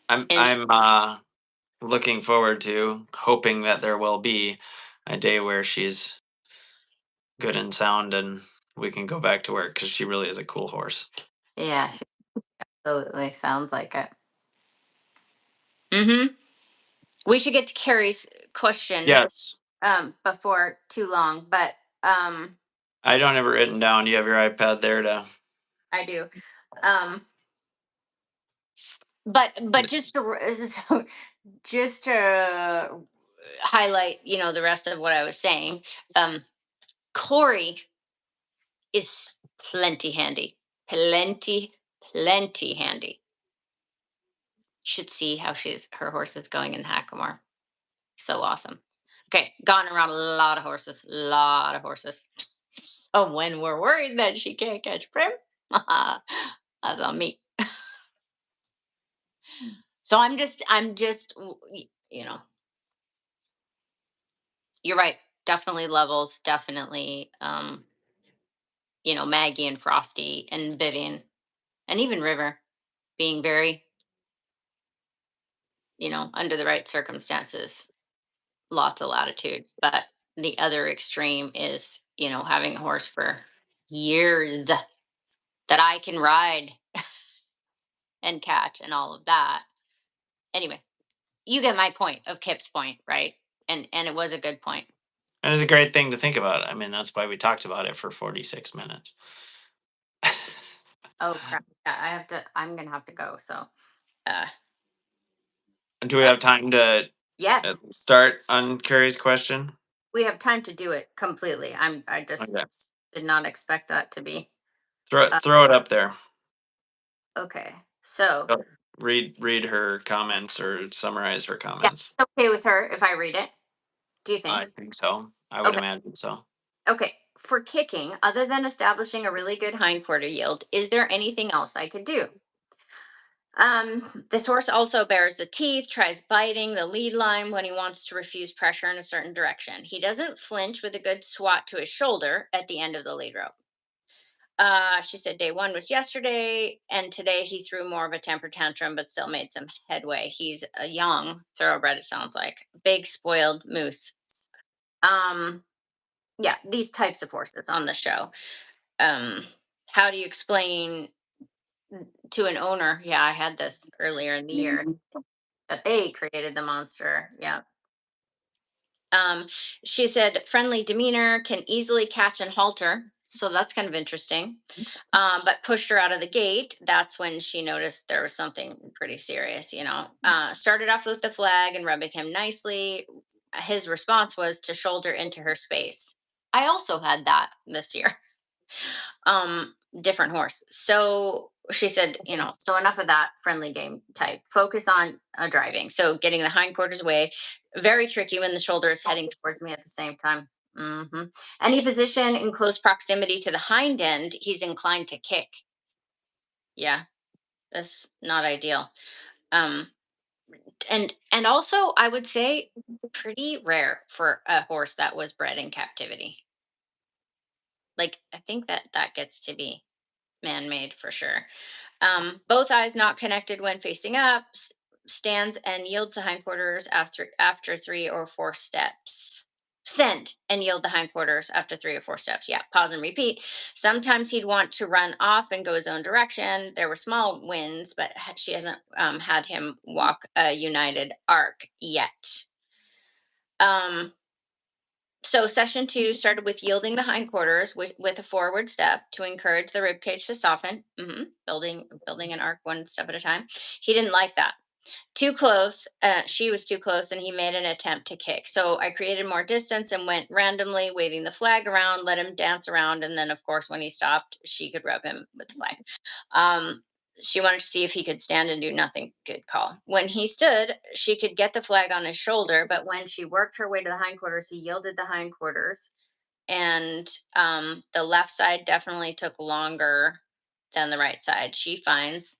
I'm And I'm looking forward to hoping that there will be a day where she's good and sound and we can go back to work because she really is a cool horse. yeah, she absolutely sounds like it. Hmm. We should get to Carrie's question Yes. before too long, but um I don't have it written down. Do you have your iPad there to I do. Um but just to just to highlight, the rest of what I was saying, Corey is plenty handy. Plenty, plenty handy. Should see how her horse is going in Hackamore. So awesome. Okay, gotten around a lot of horses, lot of horses. So when we're worried that she can't catch Prim, that's on me. So I'm just, you're right. Definitely levels, definitely, Maggie and Frosty and Vivian and even River being very, under the right circumstances, lots of latitude. But the other extreme is, having a horse for years that I can ride and catch and all of that. Anyway, you get my point of Kip's point, right? And it was a good point. and it's a great thing to think about. I mean, that's why we talked about it for 46 minutes. Oh crap. Yeah, I'm gonna have to go. So uh Do we but have time to yes, start on Carrie's question? we have time to do it completely. I just Okay. did not expect that to be Throw uh, throw it up there. Okay. So, Oh, read her comments or summarize her yeah, comments. it's okay with her if I read it. Do you I think? think so. I would Okay. imagine so. Okay. For kicking, other than establishing a really good hindquarter yield, is there anything else I could do? This horse also bares the teeth, tries biting the lead line when he wants to refuse pressure in a certain direction. He doesn't flinch with a good swat to his shoulder at the end of the lead rope. She said day one was yesterday, and today he threw more of a temper tantrum, but still made some headway. He's a young thoroughbred, it sounds like. Big spoiled moose. Um, yeah, these types of horses on the show. Um, how do you explain to an owner? Yeah, I had this earlier in the year that they created the monster. Yeah. Um, she said friendly demeanor, can easily catch and halter. So that's kind of interesting. But pushed her out of the gate. That's when she noticed there was something pretty serious, you know. Started off with the flag and rubbing him nicely. His response was to shoulder into her space. I also had that this year. Different horse. So she said, you know, so enough of that friendly game type. Focus on driving. So getting the hindquarters away. Very tricky when the shoulder is heading towards me at the same time. hmm Any position in close proximity to the hind end, he's inclined to kick. Yeah, that's not ideal. Um, and also, I would say pretty rare for a horse that was bred in captivity. Like I think that gets to be man-made for sure. Both eyes not connected when facing up, stands and yields the hindquarters after 3 or 4 steps. Send and yield the hindquarters after 3 or 4 steps. Yeah, pause and repeat. Sometimes he'd want to run off and go his own direction. There were small wins, but she hasn't had him walk a united arc yet. Um, so session two started with yielding the hindquarters with a forward step to encourage the rib cage to soften, building an arc one step at a time. He didn't like that. Too close. She was too close, and he made an attempt to kick. So I created more distance and went randomly, waving the flag around, let him dance around, and then, of course, when he stopped, she could rub him with the flag. Um, she wanted to see if he could stand and do nothing. Good call. When he stood, she could get the flag on his shoulder, but when she worked her way to the hindquarters, he yielded the hindquarters, and the left side definitely took longer than the right side. She finds,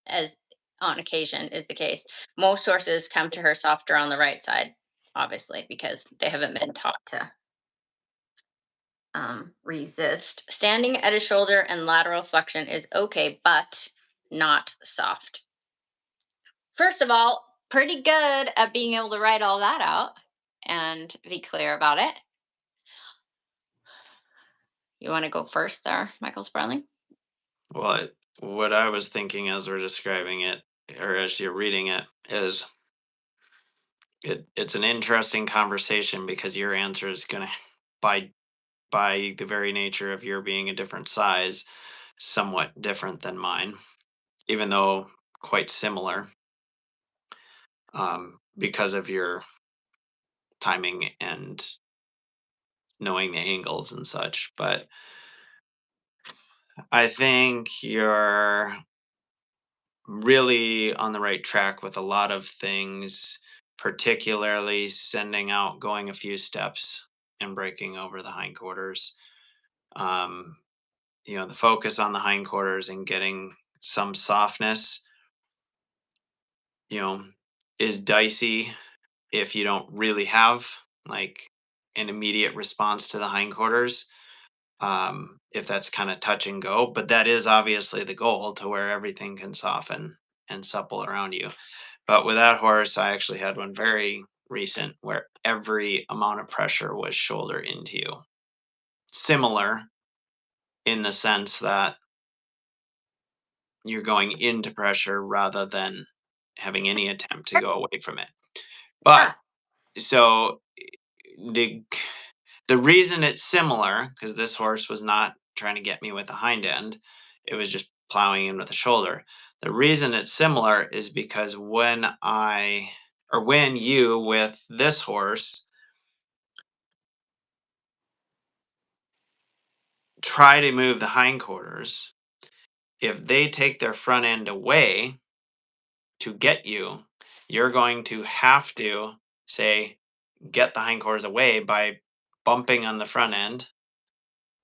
as on occasion is the case, most horses come to her softer on the right side, obviously, because they haven't been taught to resist. Standing at his shoulder and lateral flexion is okay, but not soft. First of all, pretty good at being able to write all that out and be clear about it. You want to go first there, Michael Sparling? Well, what I was thinking as we're describing it, or as you're reading it, is it's an interesting conversation because your answer is going to, by the very nature of your being a different size, somewhat different than mine, even though quite similar, because of your timing and knowing the angles and such. But I think you're really on the right track with a lot of things, particularly sending out, going a few steps and breaking over the hindquarters. Um, the focus on the hindquarters and getting some softness, you know, is dicey if you don't really have like an immediate response to the hindquarters. If that's kind of touch and go, but that is obviously the goal to where everything can soften and supple around you. But with that horse, I actually had one very recent where every amount of pressure was shoulder into you. Similar in the sense that you're going into pressure rather than having any attempt to go away from it. But Yeah. so the the reason it's similar, because this horse was not trying to get me with the hind end, it was just plowing in with the shoulder. The reason it's similar is because when you with this horse try to move the hindquarters, if they take their front end away to get you, you're going to have to say, get the hindquarters away by bumping on the front end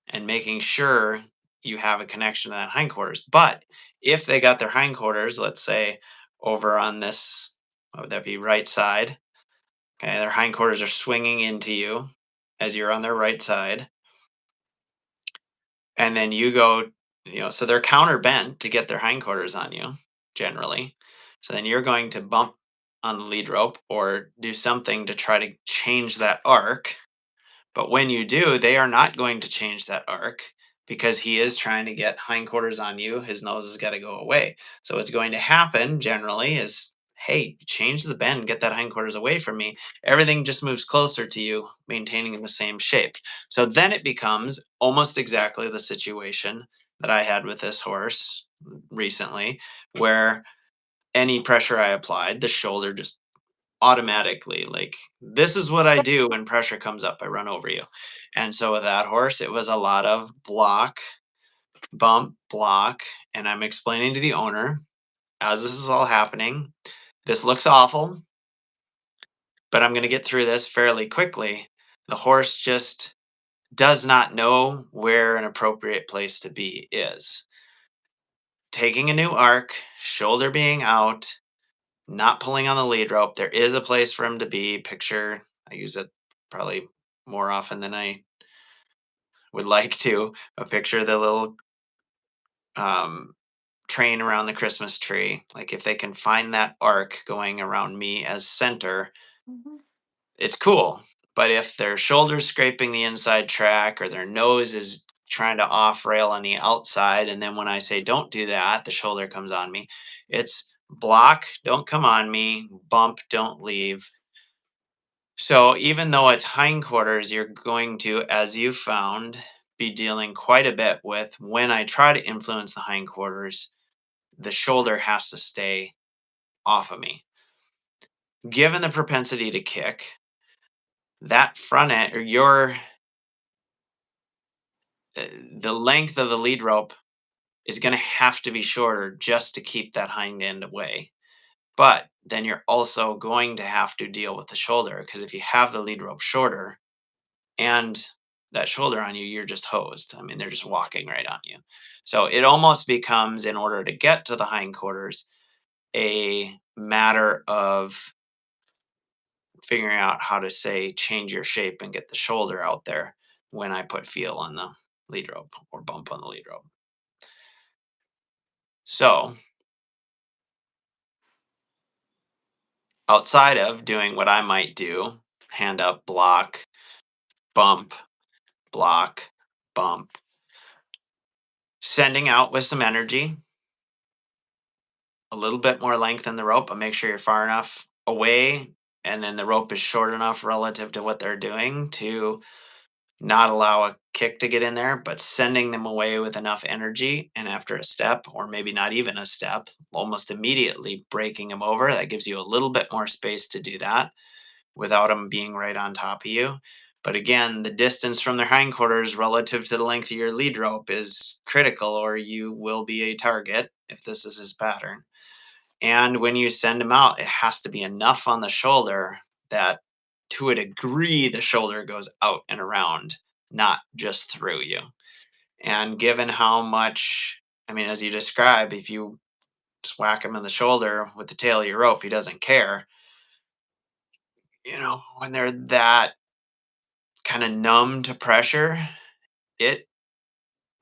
and making sure you have a connection to that hindquarters. But if they got their hindquarters, let's say over on this, what would that be, right side? Okay, their hindquarters are swinging into you as you're on their right side. And then you go, so they're counterbent to get their hindquarters on you, generally. So then you're going to bump on the lead rope or do something to try to change that arc. But when you do, they are not going to change that arc because he is trying to get hindquarters on you. His nose has got to go away. So what's going to happen generally is, hey, change the bend, get that hindquarters away from me. Everything just moves closer to you, maintaining the same shape. So then it becomes almost exactly the situation that I had with this horse recently, where any pressure I applied, the shoulder just automatically, like, this is what I do when pressure comes up, I run over you. And so with that horse, it was a lot of block, bump, block. And I'm explaining to the owner as this is all happening, this looks awful, but I'm going to get through this fairly quickly. The horse just does not know where an appropriate place to be is. Taking a new arc, shoulder being out, not pulling on the lead rope. There is a place for him to be. Picture, I use it probably more often than I would like to. A picture of the little um, train around the Christmas tree. Like if they can find that arc going around me as center, Mhm. it's cool. But if their shoulders scraping the inside track or their nose is trying to off rail on the outside, and then when I say don't do that, the shoulder comes on me. It's block, don't come on me, bump, don't leave. So even though it's hindquarters, you're going to, as you found, be dealing quite a bit with when I try to influence the hindquarters, the shoulder has to stay off of me. Given the propensity to kick, that front end or the length of the lead rope is going to have to be shorter just to keep that hind end away. But then you're also going to have to deal with the shoulder because if you have the lead rope shorter, and that shoulder on you, you're just hosed. I mean, they're just walking right on you. So it almost becomes, in order to get to the hindquarters, a matter of figuring out how to say change your shape and get the shoulder out there when I put feel on the lead rope or bump on the lead rope. So outside of doing what I might do, hand up, block, bump, block, bump, sending out with some energy, a little bit more length in the rope, but make sure you're far enough away and then the rope is short enough relative to what they're doing to not allow a kick to get in there, but sending them away with enough energy. And after a step, or maybe not even a step, almost immediately breaking them over. That gives you a little bit more space to do that without them being right on top of you. But again, the distance from their hindquarters relative to the length of your lead rope is critical, or you will be a target if this is his pattern. And when you send them out, it has to be enough on the shoulder that to a degree the shoulder goes out and around, not just through you. And given how much, I mean, as you describe, if you just whack him in the shoulder with the tail of your rope, he doesn't care. When they're that kind of numb to pressure, it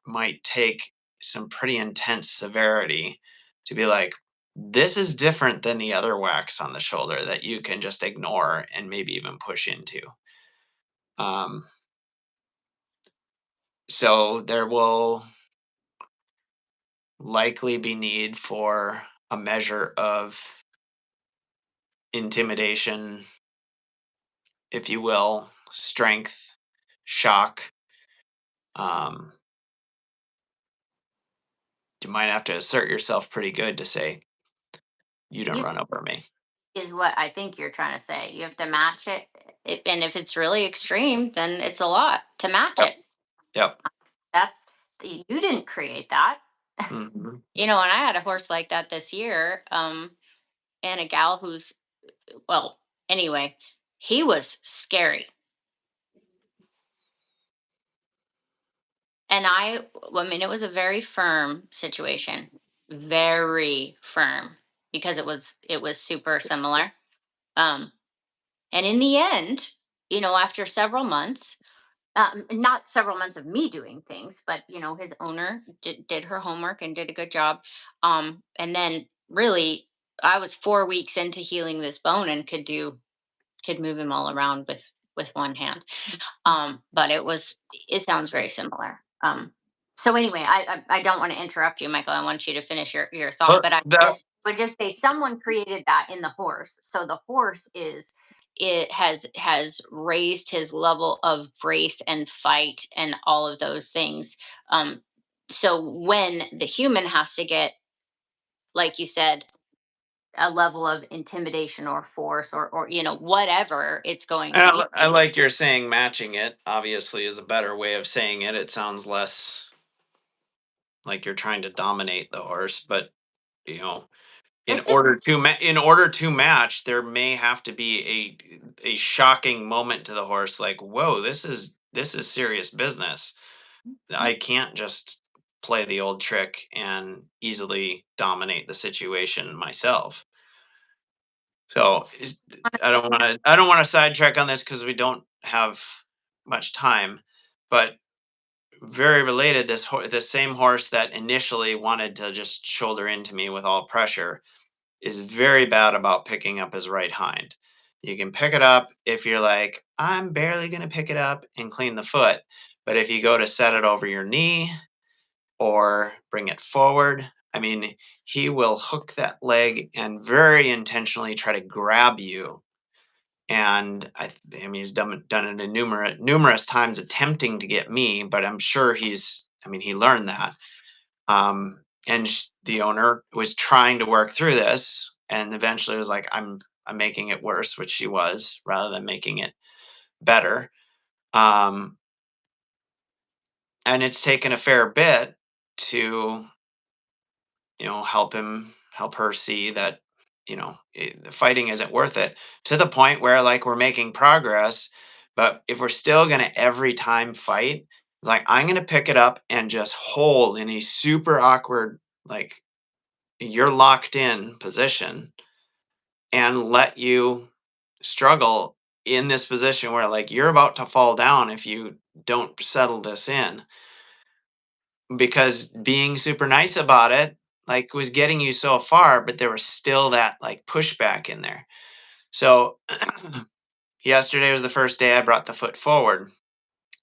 might take some pretty intense severity to be like, this is different than the other whacks on the shoulder that you can just ignore and maybe even push into. Um, so there will likely be need for a measure of intimidation, if you will, strength, shock. Um, you might have to assert yourself pretty good to say, you don't You run over me. is what I think you're trying to say. You have to match it, and if it's really extreme, then it's a lot to match Yep. it. Yep. That's you didn't create that. Mhm. And I had a horse like that this year, and a gal who's, well, anyway, he was scary. And I mean, it was a very firm situation, very firm, because it was super similar. Um, and in the end, after several months, not several months of me doing things, but his owner did her homework and did a good job. And then really, I was 4 weeks into healing this bone and could move him all around with one hand. But it sounds very similar. So anyway, I don't want to interrupt you, Michael. I want you to finish your thought, Well, but I that would just say someone created that in the horse. So the horse it has raised his level of brace and fight and all of those things. Um, so when the human has to get, like you said, a level of intimidation or force or whatever it's going to be. I like you're saying matching it, obviously, is a better way of saying it. It sounds less like you're trying to dominate the horse, but, you know, It's just in order to match, there may have to be a shocking moment to the horse, like, "Whoa, this is serious business. I can't just play the old trick and easily dominate the situation myself." So, I don't wanna sidetrack on this because we don't have much time, but very related, this same horse that initially wanted to just shoulder into me with all pressure is very bad about picking up his right hind. You can pick it up if you're like, "I'm barely gonna pick it up," and clean the foot, but if you go to set it over your knee or bring it forward, I mean, he will hook that leg and very intentionally try to grab you. And I mean, he's done it a numerous times attempting to get me, but I'm sure I mean, he learned that. And the owner was trying to work through this, and eventually was like, I'm making it worse," which she was, rather than making it better. Um, and it's taken a fair bit to help her see that the fighting isn't worth it, to the point where like we're making progress, but if we're still going to every time fight, it's like I'm going to pick it up and just hold in a super awkward, like, you're locked in position, and let you struggle in this position where like you're about to fall down if you don't settle this in, because being super nice about it like was getting you so far, but there was still that like pushback in there. So yesterday was the first day I brought the foot forward,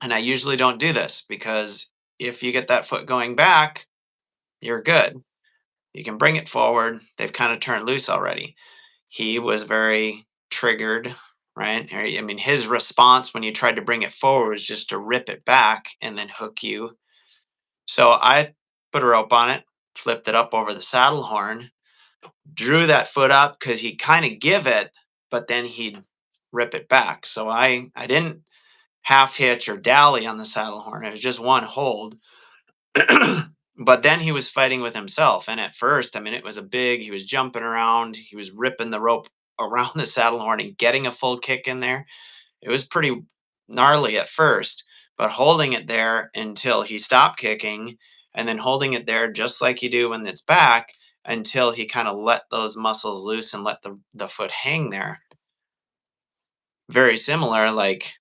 and I usually don't do this because if you get that foot going back, you're good. You can bring it forward. They've kind of turned loose already. He was very triggered, right? I mean, his response when you tried to bring it forward was just to rip it back and then hook you. So I put a rope on it, flipped it up over the saddle horn, drew that foot up because he'd kind of give it, but then he'd rip it back. So I didn't half hitch or dally on the saddle horn. It was just one hold. But then he was fighting with himself. And at first, I mean, he was jumping around, he was ripping the rope around the saddle horn and getting a full kick in there. It was pretty gnarly at first, but holding it there until he stopped kicking, and then holding it there just like you do when it's back until he kind of let those muscles loose and let the foot hang there. Very similar, like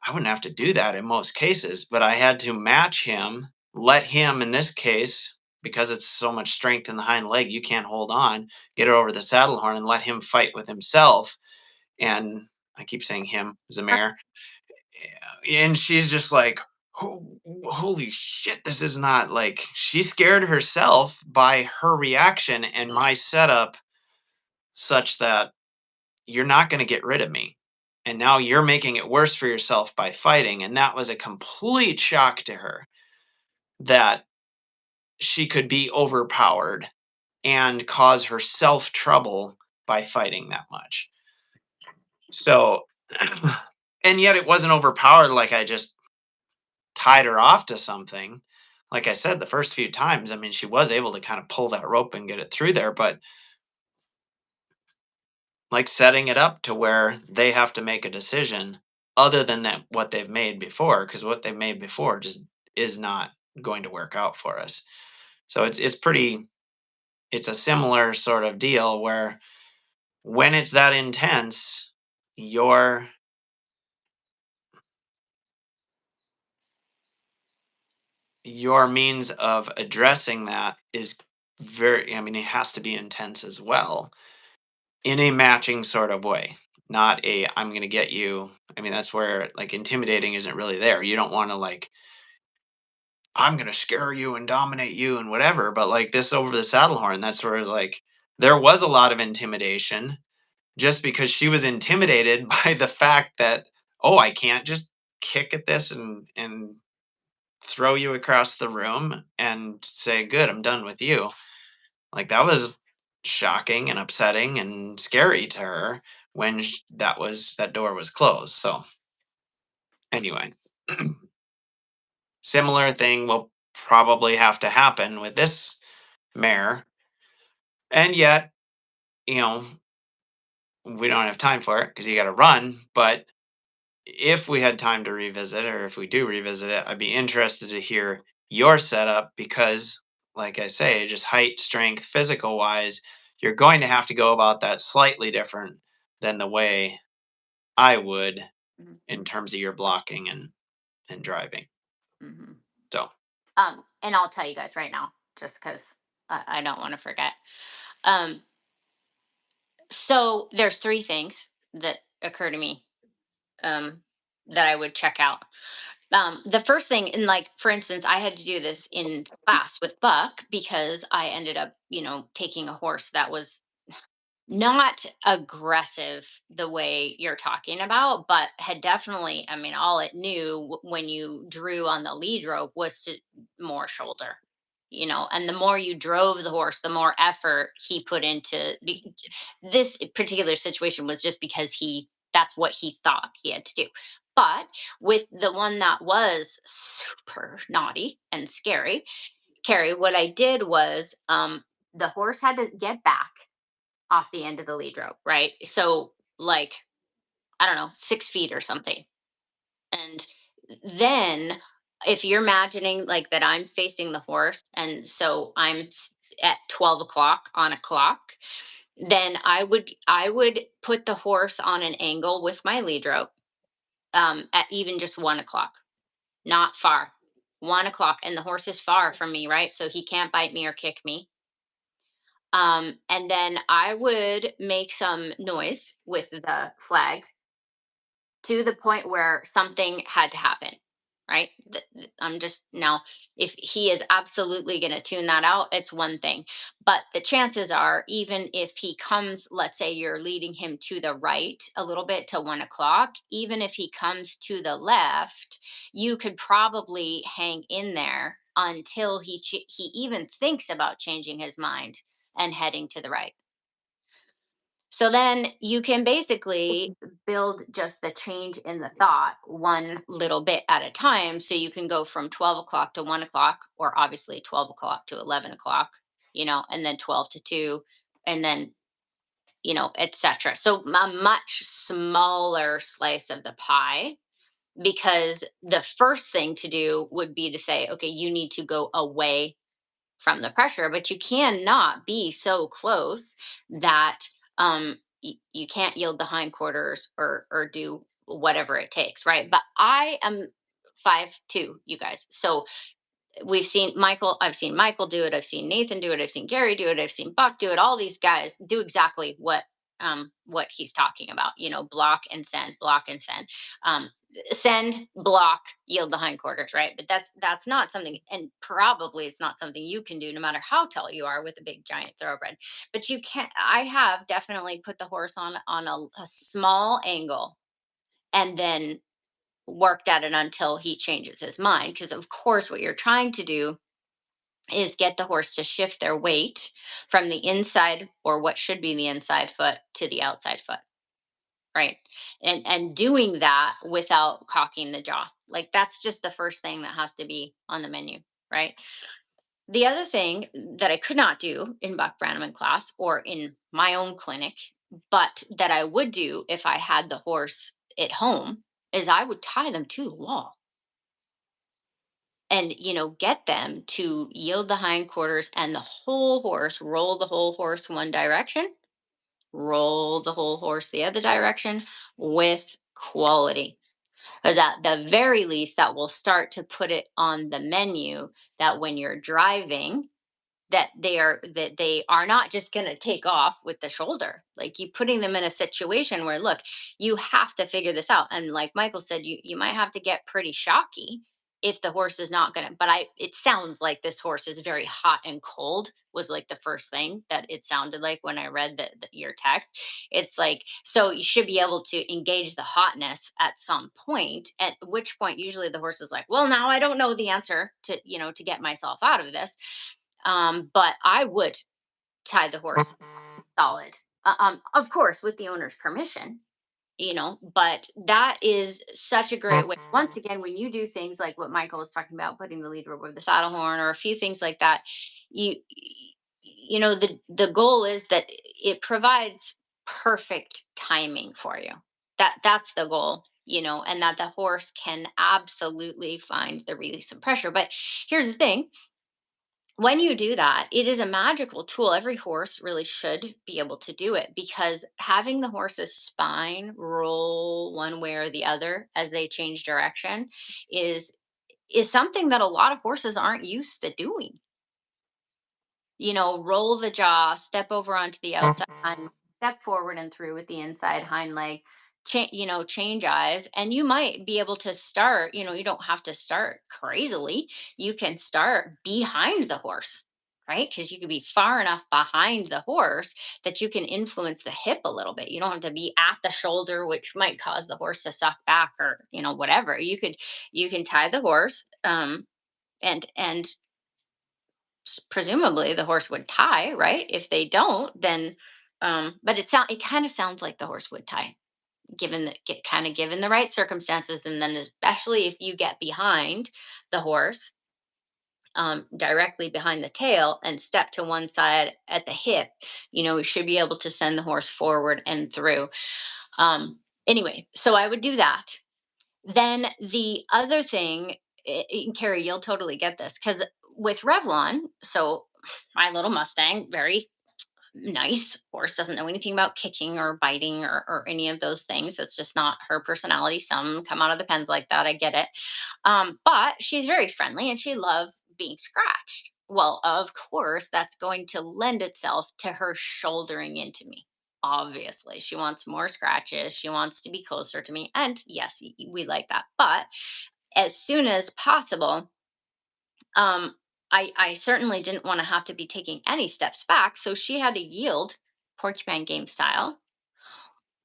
I wouldn't have to do that in most cases, but I had to match him, let him in this case, because it's so much strength in the hind leg, you can't hold on, get it over the saddle horn and let him fight with himself. And I keep saying him, Zamir. And she's just like, Holy shit, this is not like," she scared herself by her reaction and my setup, such that you're not going to get rid of me. And now you're making it worse for yourself by fighting. And that was a complete shock to her, that she could be overpowered and cause herself trouble by fighting that much. So, and yet it wasn't overpowered like I just tied her off to something. like I said, the first few times, I mean, she was able to kind of pull that rope and get it through there, but like setting it up to where they have to make a decision other than that what they've made before, because what they've made before just is not going to work out for us. So it's a similar sort of deal where when it's that intense, your your means of addressing that is very, I mean, it has to be intense as well in a matching sort of way, not a I'm going to get you. I mean, that's where like intimidating isn't really there. You don't want to like I'm going to scare you and dominate you and whatever, but like this over the saddle horn, that's where like there was a lot of intimidation just because she was intimidated by the fact that, oh, I can't just kick at this and throw you across the room and say, good, I'm done with you. Like that was shocking and upsetting and scary to her when that door was closed. So anyway, similar thing will probably have to happen with this mare. And yet, you know, we don't have time for it because you got to run. But if we had time to revisit, or if we do revisit it, I'd be interested to hear your setup because, like I say, just height, strength, physical wise, you're going to have to go about that slightly different than the way I would Mhm. in terms of your blocking and driving. Mhm. So, And I'll tell you guys right now, just because I don't want to forget. Um, so there's three things that occur to me um, that I would check out. The first thing, and like for instance, I had to do this in class with Buck because I ended up, taking a horse that was not aggressive the way you're talking about, but had definitely, I mean, all it knew when you drew on the lead rope was to more shoulder, and the more you drove the horse, the more effort he put into this particular situation was just because that's what he thought he had to do. But with the one that was super naughty and scary, Carrie, what I did was the horse had to get back off the end of the lead rope, right? So, like, I don't know, 6 feet or something. And then, if you're imagining like that, I'm facing the horse, and so at 12 o'clock on a clock, then I would put the horse on an angle with my lead rope at even just 1 o'clock, not far. 1 o'clock, and the horse is far from me, right? So he can't bite me or kick me. And then I would make some noise with the flag to the point where something had to happen, right? I'm just now, if he is absolutely going to tune that out, it's one thing. But the chances are, even if he comes, let's say you're leading him to the right a little bit to 1 o'clock, even if he comes to the left, you could probably hang in there until he even thinks about changing his mind and heading to the right. So then you can basically build just the change in the thought one little bit at a time. So you can go from 12 o'clock to 1 o'clock, or obviously 12 o'clock to 11 o'clock, and then 12 to 2, and then, etc. So a much smaller slice of the pie, because the first thing to do would be to say, okay, you need to go away from the pressure, but you cannot be so close that you can't yield the hindquarters or do whatever it takes, right? But I am 5'2", you guys. So I've seen Michael do it, I've seen Nathan do it, I've seen Gary do it, I've seen Buck do it. All these guys do exactly what he's talking about, block and send, block and send. Send, block, yield the hindquarters, right? But that's not something, and probably it's not something you can do no matter how tall you are with a big giant thoroughbred. But you can I have definitely put the horse on a small angle and then worked at it until he changes his mind. Because, of course, what you're trying to do is get the horse to shift their weight from the inside, or what should be the inside foot, to the outside foot, right? And doing that without cocking the jaw. Like, that's just the first thing that has to be on the menu. right? The other thing that I could not do in Buck Brannaman class or in my own clinic, but that I would do if I had the horse at home, is I would tie them to the wall and, get them to yield the hindquarters and the whole horse, roll the whole horse one direction, roll the whole horse the other direction with quality. Because at the very least, that will start to put it on the menu that when you're driving, that they are not just going to take off with the shoulder. Like, you putting them in a situation where, look, you have to figure this out, and like Michael said, you might have to get pretty shocky if the horse is not going to. But I it sounds like this horse is very hot and cold, was like the first thing that it sounded like when I read your text. It's like, so you should be able to engage the hotness at some point, at which point usually the horse is like, well, now I don't know the answer to get myself out of this. But I would tie the horse solid, of course, with the owner's permission. But that is such a great way. Once again, when you do things like what Michael was talking about, putting the lead rope over the saddle horn, or a few things like that, you the goal is that it provides perfect timing for you. That's the goal. And that the horse can absolutely find the release of pressure. But here's the thing: when you do that, it is a magical tool. Every horse really should be able to do it, because having the horse's spine roll one way or the other as they change direction is is something that a lot of horses aren't used to doing. Roll the jaw, step over onto the outside hind, step forward and through with the inside hind leg, change eyes. And you might be able to start, you don't have to start crazily. You can start behind the horse, right? Because you could be far enough behind the horse that you can influence the hip a little bit. You don't have to be at the shoulder, which might cause the horse to suck back, or, whatever. You can tie the horse, and presumably the horse would tie, right? If they don't, then but it kind of sounds like the horse would tie, given the right circumstances, and then especially if you get behind the horse, directly behind the tail, and step to one side at the hip, we should be able to send the horse forward and through. Anyway, so I would do that. Then the other thing, Carrie, you'll totally get this, because with Revlon, so my little Mustang, very nice horse, doesn't know anything about kicking or biting, or any of those things. It's just not her personality. Some come out of the pens like that. I get it. But she's very friendly and she loves being scratched. Well, of course, that's going to lend itself to her shouldering into me. Obviously, she wants more scratches. She wants to be closer to me. And yes, we like that. But as soon as possible, I certainly didn't want to have to be taking any steps back. So she had to yield, porcupine game style,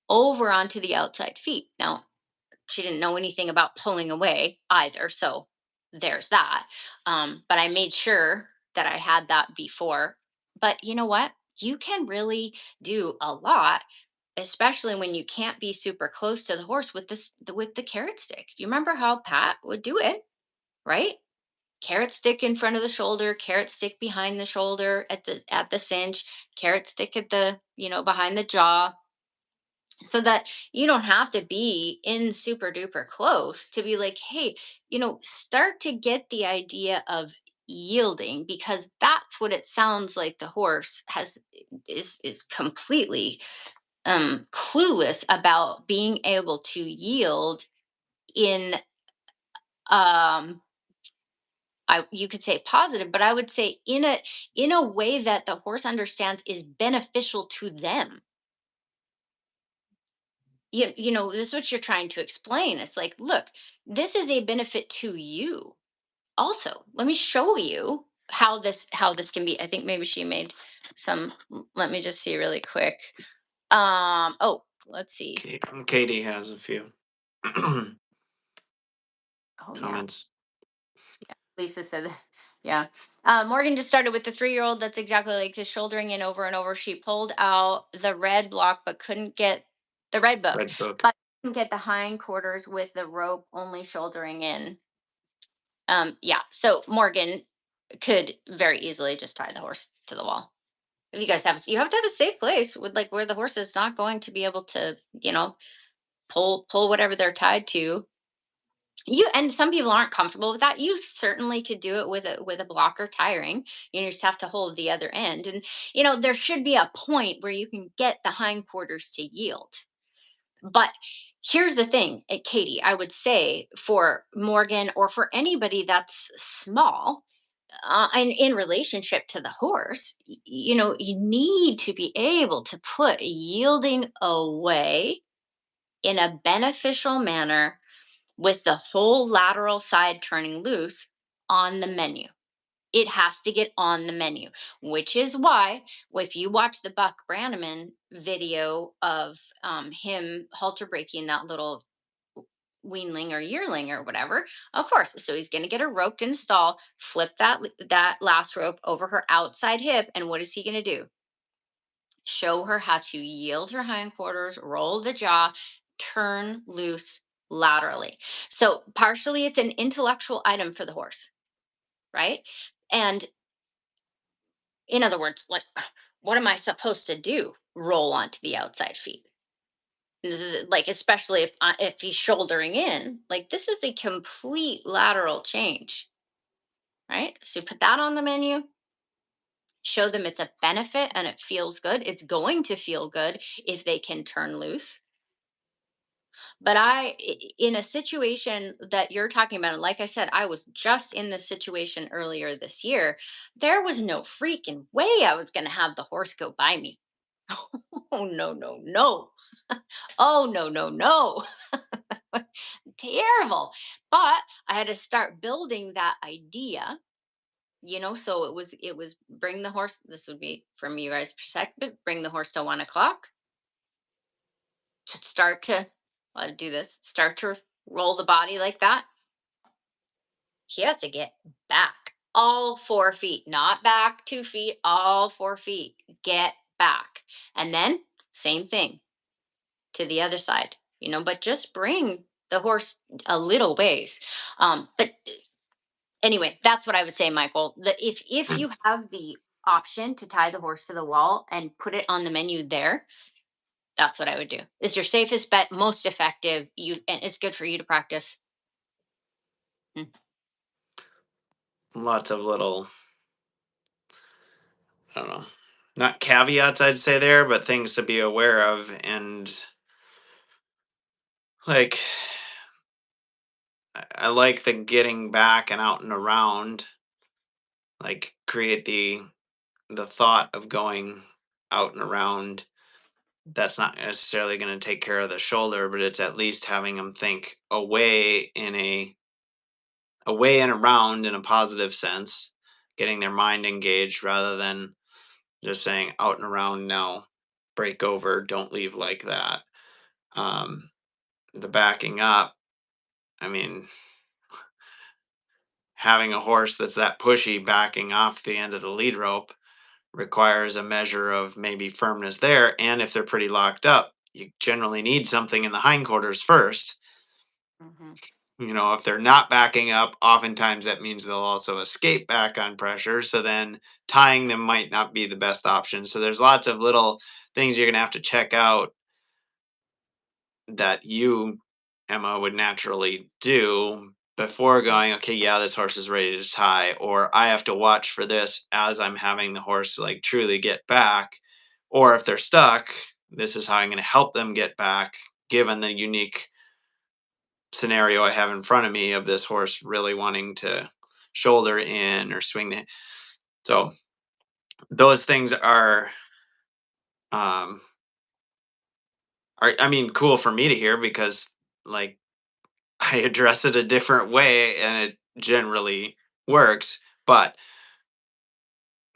over onto the outside feet. Now, she didn't know anything about pulling away either. So there's that. But I made sure that I had that before. But you know what? You can really do a lot, especially when you can't be super close to the horse with the carrot stick. Do you remember how Pat would do it? Right? Carrot stick in front of the shoulder, carrot stick behind the shoulder at the cinch, carrot stick at the, behind the jaw, so that you don't have to be in super duper close to be like, hey, start to get the idea of yielding, because that's what it sounds like the horse is completely clueless about being able to yield in, you could say positive, but I would say in a way that the horse understands is beneficial to them. This is what you're trying to explain. It's like, look, this is a benefit to you. Also, let me show you how this can be. I think maybe she made some. Let me just see really quick. Oh, let's see. Katie has a few Oh yeah. comments. Lisa said, yeah. Morgan just started with the 3-year-old. That's exactly like this, shouldering in over and over. She pulled out the red block, but couldn't get the red book, Red book. but couldn't get the hindquarters with the rope only shouldering in. Yeah. So Morgan, could very easily just tie the horse to the wall. If you guys have, you have to have a safe place with like where the horse is not going to be able to, pull whatever they're tied to. You and some people aren't comfortable with that. You certainly could do it with a blocker tiring. You just have to hold the other end, and there should be a point where you can get the hindquarters to yield. But here's the thing, Katie, I would say for Morgan or for anybody that's small, and in relationship to the horse, you need to be able to put yielding away in a beneficial manner with the whole lateral side turning loose on the menu. It has to get on the menu, which is why if you watch the Buck Brannaman video of him halter breaking that little weanling or yearling or whatever, of course, so he's going to get her roped in a stall, flip that last rope over her outside hip, and what is he going to do? Show her how to yield her hindquarters, roll the jaw, turn loose laterally. So partially it's an intellectual item for the horse, right? And in other words, like, what am I supposed to do? Roll onto the outside feet. This is like, especially if he's shouldering in, like this is a complete lateral change, right? So you put that on the menu, show them it's a benefit and it feels good. It's going to feel good if they can turn loose. But in a situation that you're talking about, and like I said, I was just in this situation earlier this year. There was no freaking way I was going to have the horse go by me. Oh, no, no, no. Oh, no, no, no. Terrible. But I had to start building that idea. So it was bring the horse. This would be from you guys' perspective. Bring the horse to 1 o'clock. To start to do this. Start to roll the body like that. He has to get back all 4 feet, not back 2 feet, all 4 feet. Get back. And then, same thing to the other side, but just bring the horse a little ways. But anyway, that's what I would say, Michael. That if you have the option to tie the horse to the wall and put it on the menu there, that's what I would do. It's your safest bet, most effective. And it's good for you to practice. Mm. Lots of little, I don't know, not caveats I'd say there, but things to be aware of. And like, I like the getting back and out and around, like create the thought of going out and around. That's not necessarily going to take care of the shoulder, but it's at least having them think away and around in a positive sense, getting their mind engaged rather than just saying out and around now, break over, don't leave like that. Um, the backing up, I mean, having a horse that's that pushy backing off the end of the lead rope requires a measure of maybe firmness there. And if they're pretty locked up, you generally need something in the hindquarters first. Mhm. If they're not backing up, oftentimes that means they'll also escape back on pressure. So then tying them might not be the best option. So there's lots of little things you're going to have to check out that you, Emma, would naturally do before going, okay, yeah, this horse is ready to tie, or I have to watch for this as I'm having the horse like truly get back. Or if they're stuck, this is how I'm going to help them get back, given the unique scenario I have in front of me of this horse really wanting to shoulder in or swing the. So those things um are, I mean, cool for me to hear because like I address it a different way and it generally works, but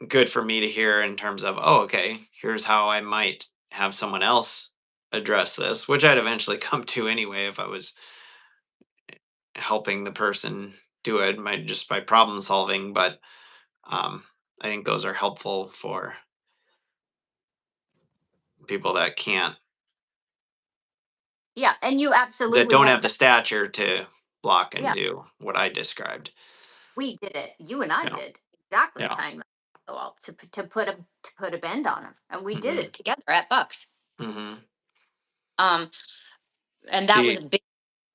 good for me to hear in terms of, oh, okay, here's how I might have someone else address this, which I'd eventually come to anyway if I was helping the person do it just by problem solving. But um, I think those are helpful for people Yeah, and you that absolutely don't have have the done. stature to block and Yeah, do what I described. we did it. You and I You know, did. exactly Yeah. tying the wall to put a bend on him, and we did Mhm. it together at Bucks. Mhm. Um, and Do that was you a big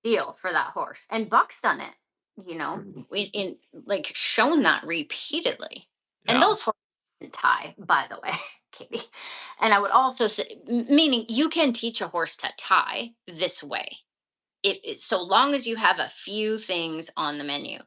deal for that horse. And Buck's done it, Mhm. in like shown that repeatedly. And Yeah. those horses didn't tie, by the way, Katie. And I would also say, meaning you can teach a horse to tie this way. So long as you have a few things on the menu.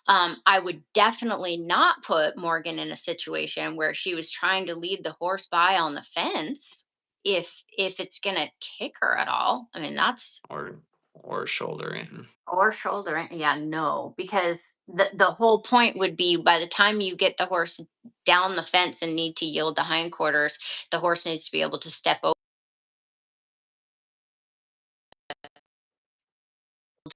I would definitely not put Morgan in a situation where she was trying to lead the horse by on the fence. If it's gonna kick her at all, I mean that's Or shoulder in. or shoulder. Yeah, no, because the whole point would be by the time you get the horse down the fence and need to yield the hindquarters, the horse needs to be able to step over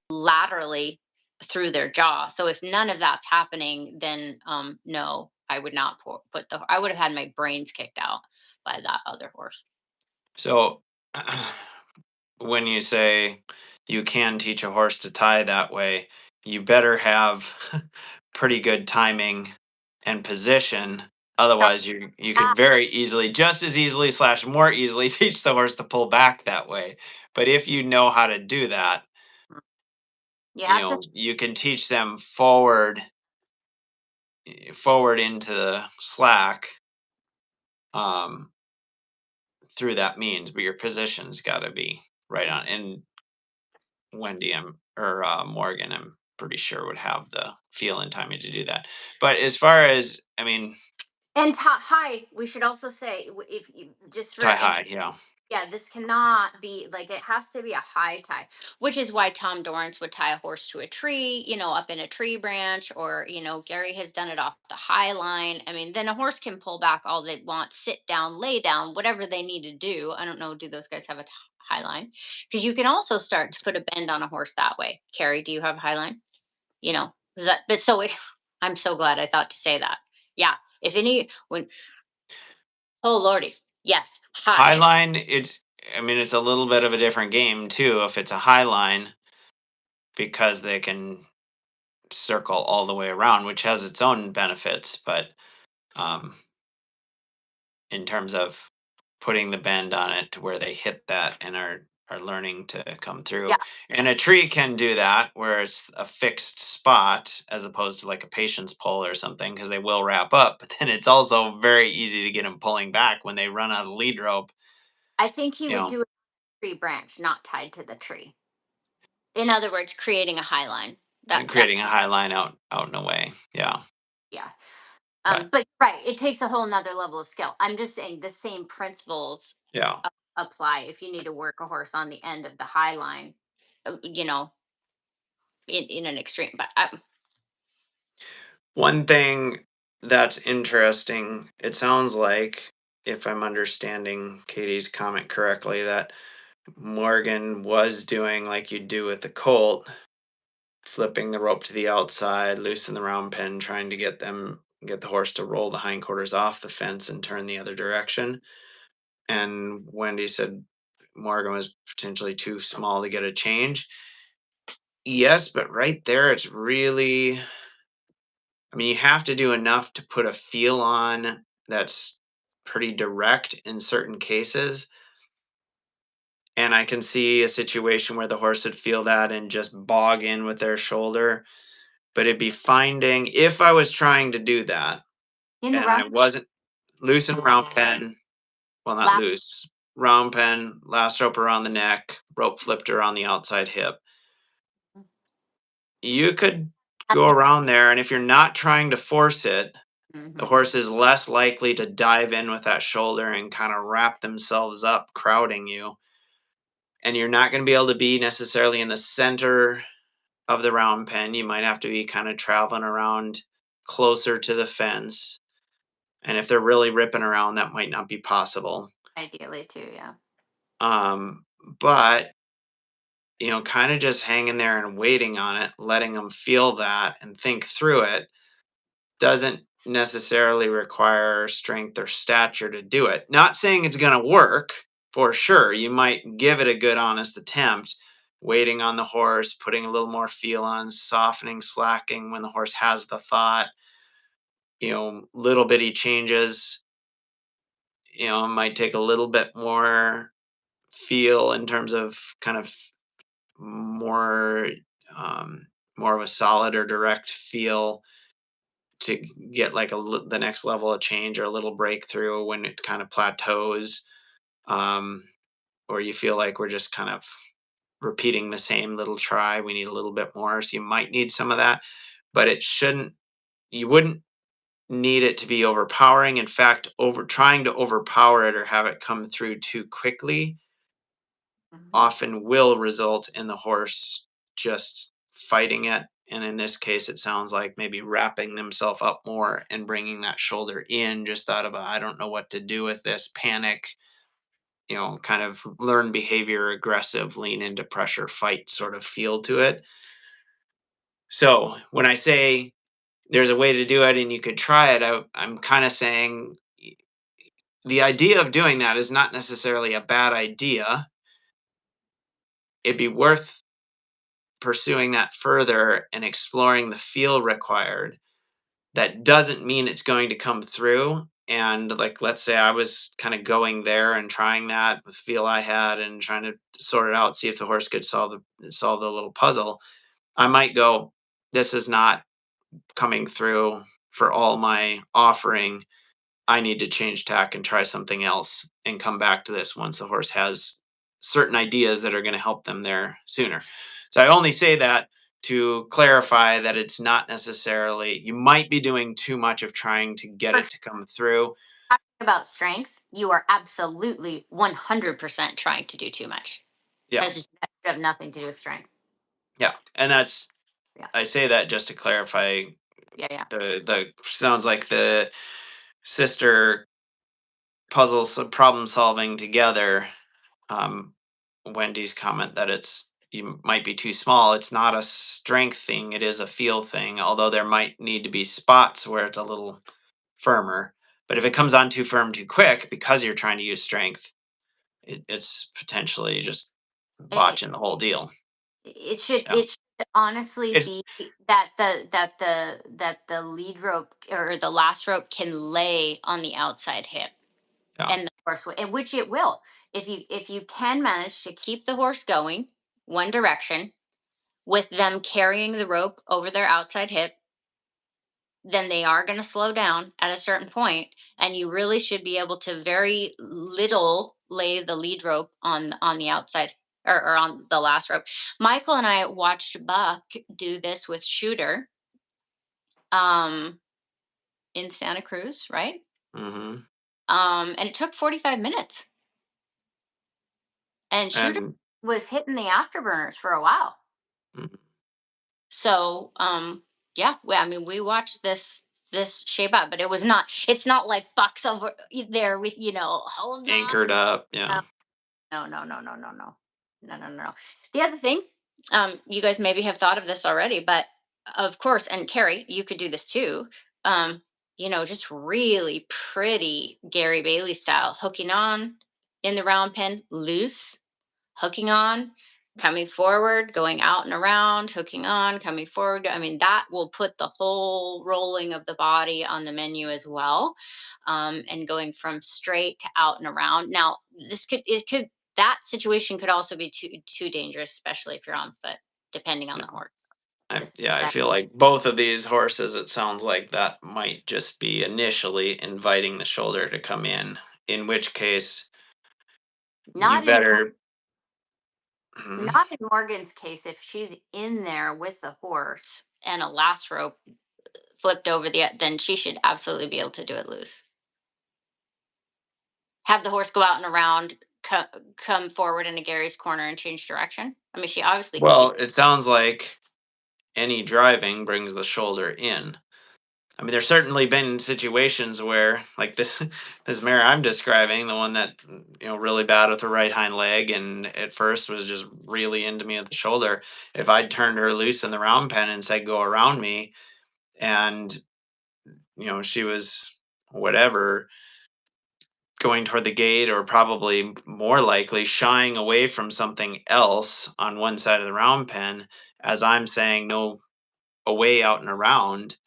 laterally through their jaw. So if none of that's happening, then no, I would not put the. I would have had my brains kicked out by that other horse. So when you say you can teach a horse to tie that way, you better have pretty good timing and position. Sharp. Otherwise, you could very easily, just as easily slash more easily, teach the horse to pull back that way. But if you know how to do that, You have to. you can teach them forward into the slack um, through that means. But your position's got to be right on. And Wendy or Morgan, I'm pretty sure would have the feel and timing to do that. But as far as, I mean, And high. We should also say if you just for tie high, yeah, yeah, this cannot be like it has to be a high tie, which is why Tom Dorrance would tie a horse to a tree, up in a tree branch, or Gary has done it off the high line. I mean, then a horse can pull back all they want, sit down, lay down, whatever they need to do. I don't know, do those guys have a high line? Because you can also start to put a bend on a horse that way. Carrie, do you have a high line? Is that but so it, I'm so glad I thought to say that. Yeah, if any when oh lordy, yes, high high. line. I mean, it's a little bit of a different game too if it's a high line because they can circle all the way around, which has its own benefits. But um, in terms of putting the bend on it to where they hit that and are learning to come through. Yeah, And a tree can do that where it's a fixed spot as opposed to like a patience pull or something because they will wrap up. But then it's also very easy to get them pulling back when they run out of lead rope, I think he you would know, do a tree branch not tied to the tree. In other words, creating a high line. and creating That's a high line out in a way. Yeah. yeah. But But right, it takes a whole nother level of skill. I'm just saying the same principles yeah. apply if you need to work a horse on the end of the high line, in an extreme. But One thing that's interesting, it sounds like, if I'm understanding Katie's comment correctly, that Morgan was doing like you do with the colt, flipping the rope to the outside, loosen the round pen, trying to get the horse to roll the hindquarters off the fence and turn the other direction. And Wendy said Morgan was potentially too small to get a change. Yes, but right there, it's really, I mean, you have to do enough to put a feel on that's pretty direct in certain cases. And I can see a situation where the horse would feel that and just bog in with their shoulder. But it'd be finding, if I was trying to do that in the and I round wasn't loosen round pen, well, not lap, loose, round pen, last rope around the neck, rope flipped around the outside hip, you could go around there. And if you're not trying to force it, the mm-hmm. horse is less likely to dive in with that shoulder and kind of wrap themselves up, crowding you. And you're not going to be able to be necessarily in the center of the round pen. You might have to be kind of traveling around closer to the fence. And if they're really ripping around, that might not be possible. Ideally too. Yeah, Um, but kind of just hanging there and waiting on it, letting them feel that and think through it doesn't necessarily require strength or stature to do it. Not saying it's going to work for sure. You might give it a good, honest attempt, waiting on the horse, putting a little more feel on, softening, slacking when the horse has the thought. little bitty changes. It might take a little bit more feel in terms of kind of more um, more of a solid or direct feel to get like the next level of change or a little breakthrough when it kind of plateaus, um, or you feel like we're just kind of repeating the same little try. We need a little bit more, so you might need some of that, but it shouldn't. You wouldn't need it to be overpowering. In fact, over trying to overpower it or have it come through too quickly Mhm. often will result in the horse just fighting it. And in this case, it sounds like maybe wrapping themselves up more and bringing that shoulder in just out of a, I don't know what to do with this panic, kind of learn behavior, aggressive, lean into pressure, fight sort of feel to it. So when I say there's a way to do it and you could try it, I'm kind of saying the idea of doing that is not necessarily a bad idea. It'd be worth pursuing that further and exploring the feel required. That doesn't mean it's going to come through. And like, let's say I was kind of going there and trying that with feel I had and trying to sort it out, see if the horse could solve the little puzzle. I might go, this is not coming through for all my offering. I need to change tack and try something else and come back to this once the horse has certain ideas that are going to help them there sooner. So I only say that to clarify that it's not necessarily, you might be doing too much of trying to get For it to come through. talking about strength, you are absolutely 100% trying to do too much. Yeah. That should have nothing to do with strength. Yeah. And Yeah, I say that just to clarify yeah, yeah. the sounds like the sister puzzles of problem solving together. um, Wendy's comment that you might be too small. It's not a strength thing; it is a feel thing. Although there might need to be spots where it's a little firmer. But if it comes on too firm too quick because you're trying to use strength, it's potentially just It, botching the whole deal. Yeah, it should honestly it's be that the lead rope or the last rope can lay on the outside hip, yeah, and the horse will, and which it will, if you can manage to keep the horse going one direction with them carrying the rope over their outside hip, then they are going to slow down at a certain point, and you really should be able to very little lay the lead rope on the outside, or on the last rope. Michael and I watched Buck do this with Shooter, um in Santa Cruz, right? hmm And it took 45 minutes, and Shooter and was hitting the afterburners for a while. mhm. So, yeah, I mean, we watched this shape out, but it's not like Buck's over there with, hold on. Anchored up. No, Yeah. no, no, no, no, no, no, no, no, no. The other thing, you guys maybe have thought of this already, but of course, and Carrie, you could do this too. Um, just really pretty Gary Bailey style, hooking on in the round pen, loose, hooking on, coming forward, going out and around, hooking on, coming forward. I mean, that will put the whole rolling of the body on the menu as well, and going from straight to out and around. Now, that situation could also be too dangerous, especially if you're on foot, depending on Yeah. the horse. This Yeah, I that feel like both of these horses, it sounds like that might just be initially inviting the shoulder to come in which case you not in better. Mhm. not in Morgan's case. If she's in there with the horse and a last rope flipped over then she should absolutely be able to do it loose. Have the horse go out and around, come forward into Gary's corner and change direction. I mean, she obviously can Well, keep. it sounds like any driving brings the shoulder in. I mean, there's certainly been situations where, like this, this mare I'm describing, the one that really bad with her right hind leg, and at first was just really into me with the shoulder. If I'd turned her loose in the round pen and said go around me, and she was whatever going toward the gate, or probably more likely shying away from something else on one side of the round pen, as I'm saying no, away out and around,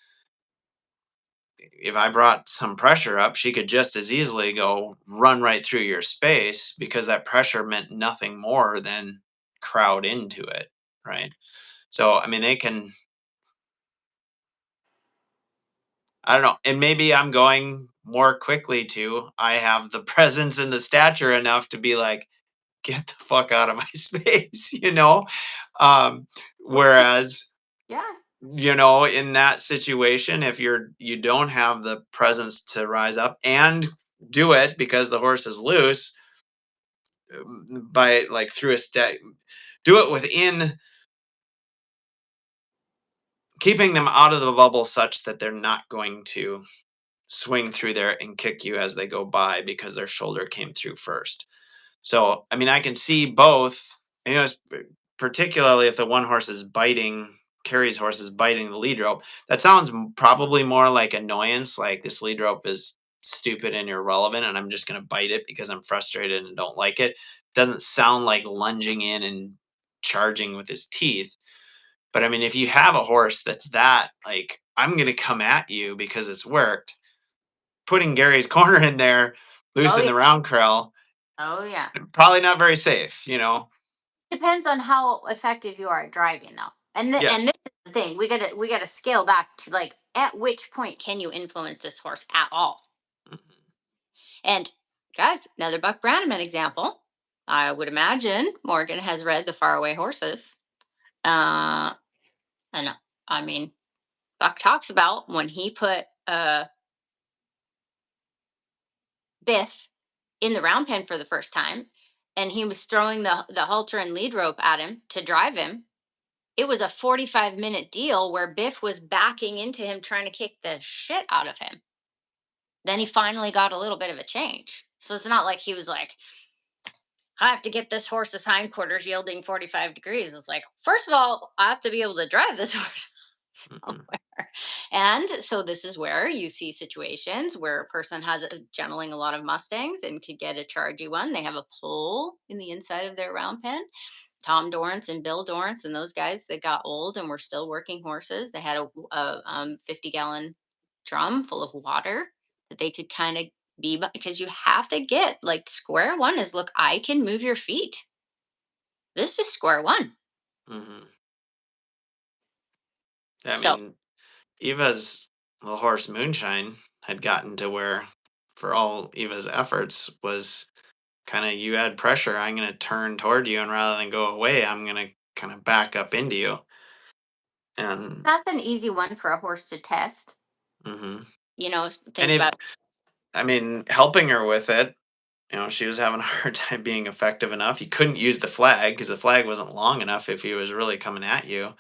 if I brought some pressure up, she could just as easily go run right through your space because that pressure meant nothing more than crowd into it, right? So, I mean, they can, I don't know, and maybe I'm going more quickly too. I have the presence and the stature enough to be like, get the fuck out of my space, you know? Um, whereas Yeah. in that situation, if you don't have the presence to rise up and do it because the horse is loose, by like through a step, do it within keeping them out of the bubble such that they're not going to swing through there and kick you as they go by because their shoulder came through first. So, I mean, I can see both, particularly if the one horse is biting, Carrie's horse is biting the lead rope. That sounds probably more like annoyance, like this lead rope is stupid and irrelevant, and I'm just going to bite it because I'm frustrated and don't like it. Doesn't sound like lunging in and charging with his teeth. But I mean, if you have a horse that's that, like, I'm going to come at you because it's worked, putting Gary's corner in there, loose Oh in yeah. the round corral, Oh yeah. probably not very safe. Depends on how effective you are at driving though. And Yes. this is the thing. We gotta scale back to like at which point can you influence this horse at all? Mhm. And guys, another Buck Brannaman example. I would imagine Morgan has read the Faraway Horses. And I mean, Buck talks about when he put Biff in the round pen for the first time, and he was throwing the halter and lead rope at him to drive him. It was a 45-minute deal where Biff was backing into him trying to kick the shit out of him. Then he finally got a little bit of a change. So it's not like he was like, I have to get this horse's hindquarters yielding 45 degrees. It's like, first of all, I have to be able to drive this horse Mhm. somewhere. And so this is where you see situations where a person has generaling a lot of Mustangs and could get a chargy one. They have a pole in the inside of their round pen. Tom Dorrance and Bill Dorrance and those guys that got old and were still working horses. They had a 50-gallon drum full of water that they could kind of because you have to get like square one is look, I can move your feet. This is square one. Mhm. I So mean, Eva's little horse Moonshine had gotten to where, for all Eva's efforts, was kind of you add pressure, I'm going to turn toward you, and rather than go away, I'm going to kind of back up into you. And that's an easy one for a horse to test. mhm. And Think about I mean, helping her with it, she was having a hard time being effective enough. You couldn't use the flag because the flag wasn't long enough if he was really coming at you.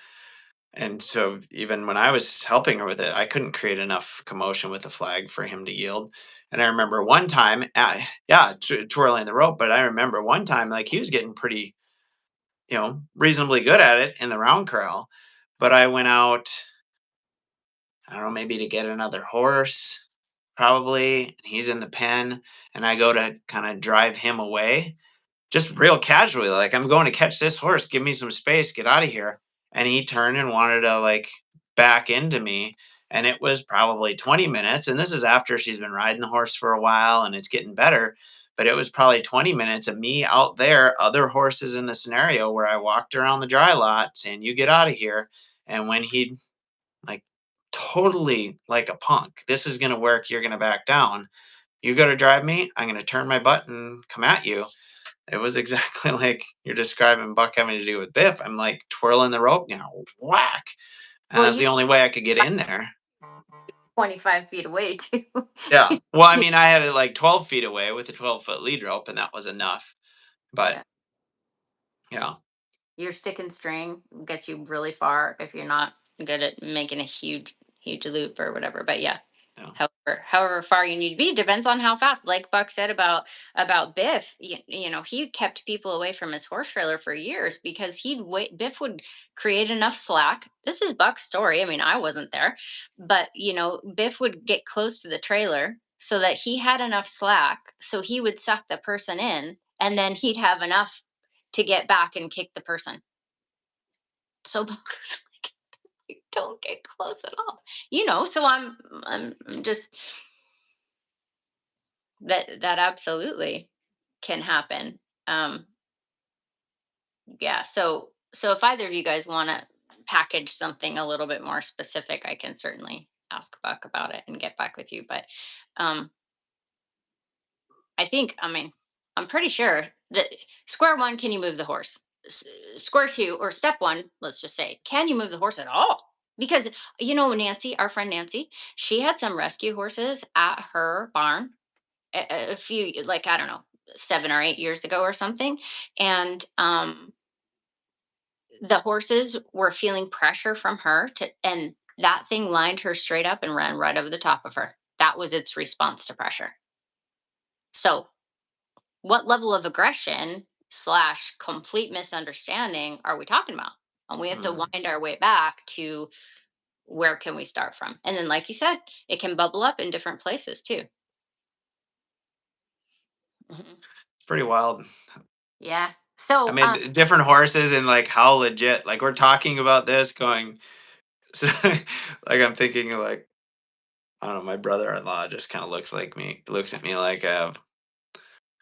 And so even when I was helping her with it, I couldn't create enough commotion with the flag for him to yield. And I remember one time, yeah, twirling the rope. But I remember one time, like he was getting pretty, reasonably good at it in the round corral. But I went out, I don't know, maybe to get another horse, probably. And he's in the pen, and I go to kind of drive him away just real casually, like, I'm going to catch this horse, give me some space, get out of here. And he turned and wanted to like back into me. And it was probably 20 minutes. And this is after she's been riding the horse for a while and it's getting better. But it was probably 20 minutes of me out there, other horses in the scenario where I walked around the dry lot saying, you get out of here. And when he like totally like a punk, this is going to work. You're going to back down. You go to drive me. I'm going to turn my butt and come at you. It was exactly like you're describing Buck having to do with Biff. I'm like twirling the rope now, whack. And well, that's you the only way I could get in there. 25 feet away too. Yeah. Well, I mean, I had it like 12 feet away with a 12-foot lead rope, and that was enough. But, Yeah. yeah. Your stick and string gets you really far if you're not good at making a huge loop or whatever. But yeah, Yeah. however far you need to be depends on how fast. Like Buck said about Biff, he kept people away from his horse trailer for years because he'd wait. Biff would create enough slack. This is Buck's story. I mean, I wasn't there, but Biff would get close to the trailer so that he had enough slack, so he would suck the person in, and then he'd have enough to get back and kick the person. So Don't get close at all. So I'm just that absolutely can happen. Um, yeah. So if either of you guys want to package something a little bit more specific, I can certainly ask Buck about it and get back with you. But um, I mean, I'm pretty sure that square one, can you move the horse? S- Square two, or step one, let's just say, can you move the horse at all? Because Nancy, our friend Nancy, she had some rescue horses at her barn a few, like, I don't know, 7 or 8 years ago or something, and the horses were feeling pressure from her and that thing lined her straight up and ran right over the top of her. That was its response to pressure. So what level of aggression slash complete misunderstanding are we talking about? And we have to Mm. wind our way back to where can we start from? And then, like you said, it can bubble up in different places too. Mhm. It's pretty wild. Yeah. I So, mean, different horses and like how legit. Like we're talking about this, going. So, like I'm thinking of like I don't know. My brother-in-law just kind of looks at me like I have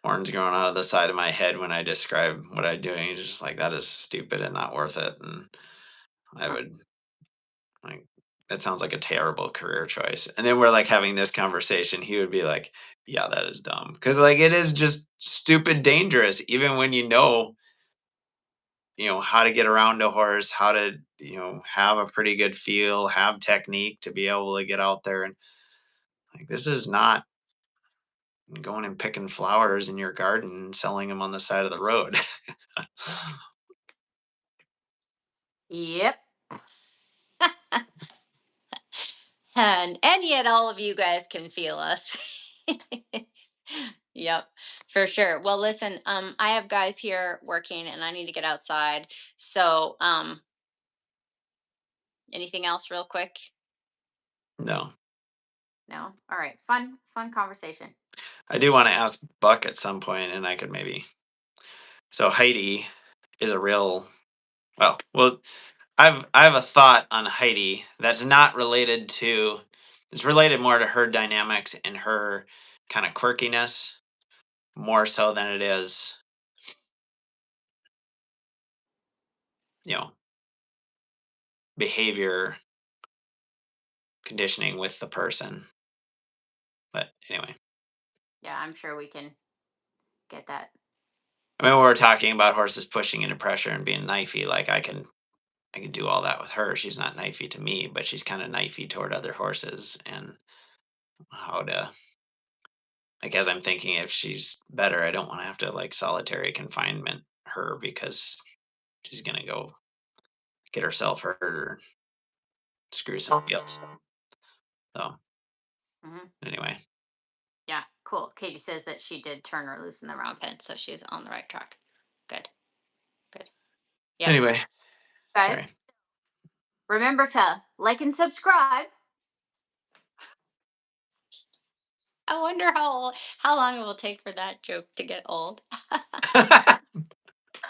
horns growing out of the side of my head when I describe what I'm doing. He's just like, that is stupid and not worth it. And I would like, that sounds like a terrible career choice. And then we're like having this conversation. He would be like, yeah, that is dumb. Cause like it is just stupid dangerous, even when how to get around a horse, how to, have a pretty good feel, have technique to be able to get out there. And like, this is not going and picking flowers in your garden and selling them on the side of the road. yep. And yet all of you guys can feel us. Yep, for sure. Well, listen, I have guys here working and I need to get outside. So, anything else real quick? No. No? All right. Fun conversation. I do want to ask Buck at some point, and I could maybe. So Heidi is a real well. I have a thought on Heidi that's not related to. It's related more to her dynamics and her kind of quirkiness, more so than it is, you know, behavior conditioning with the person. But anyway, Yeah, I'm sure we can get that. I mean, when we're talking about horses pushing into pressure and being knifey, like I can do all that with her. She's not knifey to me, but she's kind of knifey toward other horses, and how to like as I'm thinking if she's better, I don't want to have to like solitary confinement her because she's gonna go get herself hurt or screw somebody else. So Hmm. anyway, Yeah, cool. Katie says that she did turn her loose in the round pen, so she's on the right track. Good, good. Yep. anyway, sorry. Guys, remember to like and subscribe. I wonder how long it will take for that joke to get old.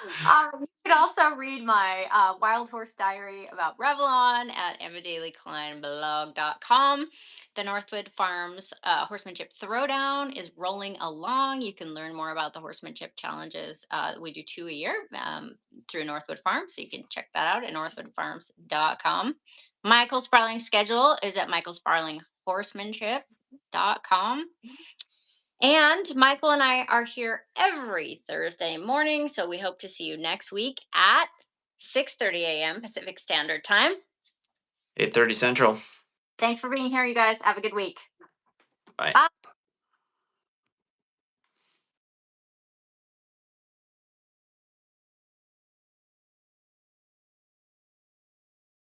You can also read my Wild Horse Diary about Revlon at emmadailykleinblog.com. The Northwood Farms Horsemanship Throwdown is rolling along. You can learn more about the horsemanship challenges. We do 2 a year through Northwood Farms, so you can check that out at northwoodfarms.com. Michael Sparling's schedule is at michaelsparlinghorsemanship.com. And Michael and I are here every Thursday morning, so we hope to see you next week at 6:30 a.m. Pacific Standard Time. 8:30 Central. Thanks for being here, you guys. Have a good week. Bye. Bye.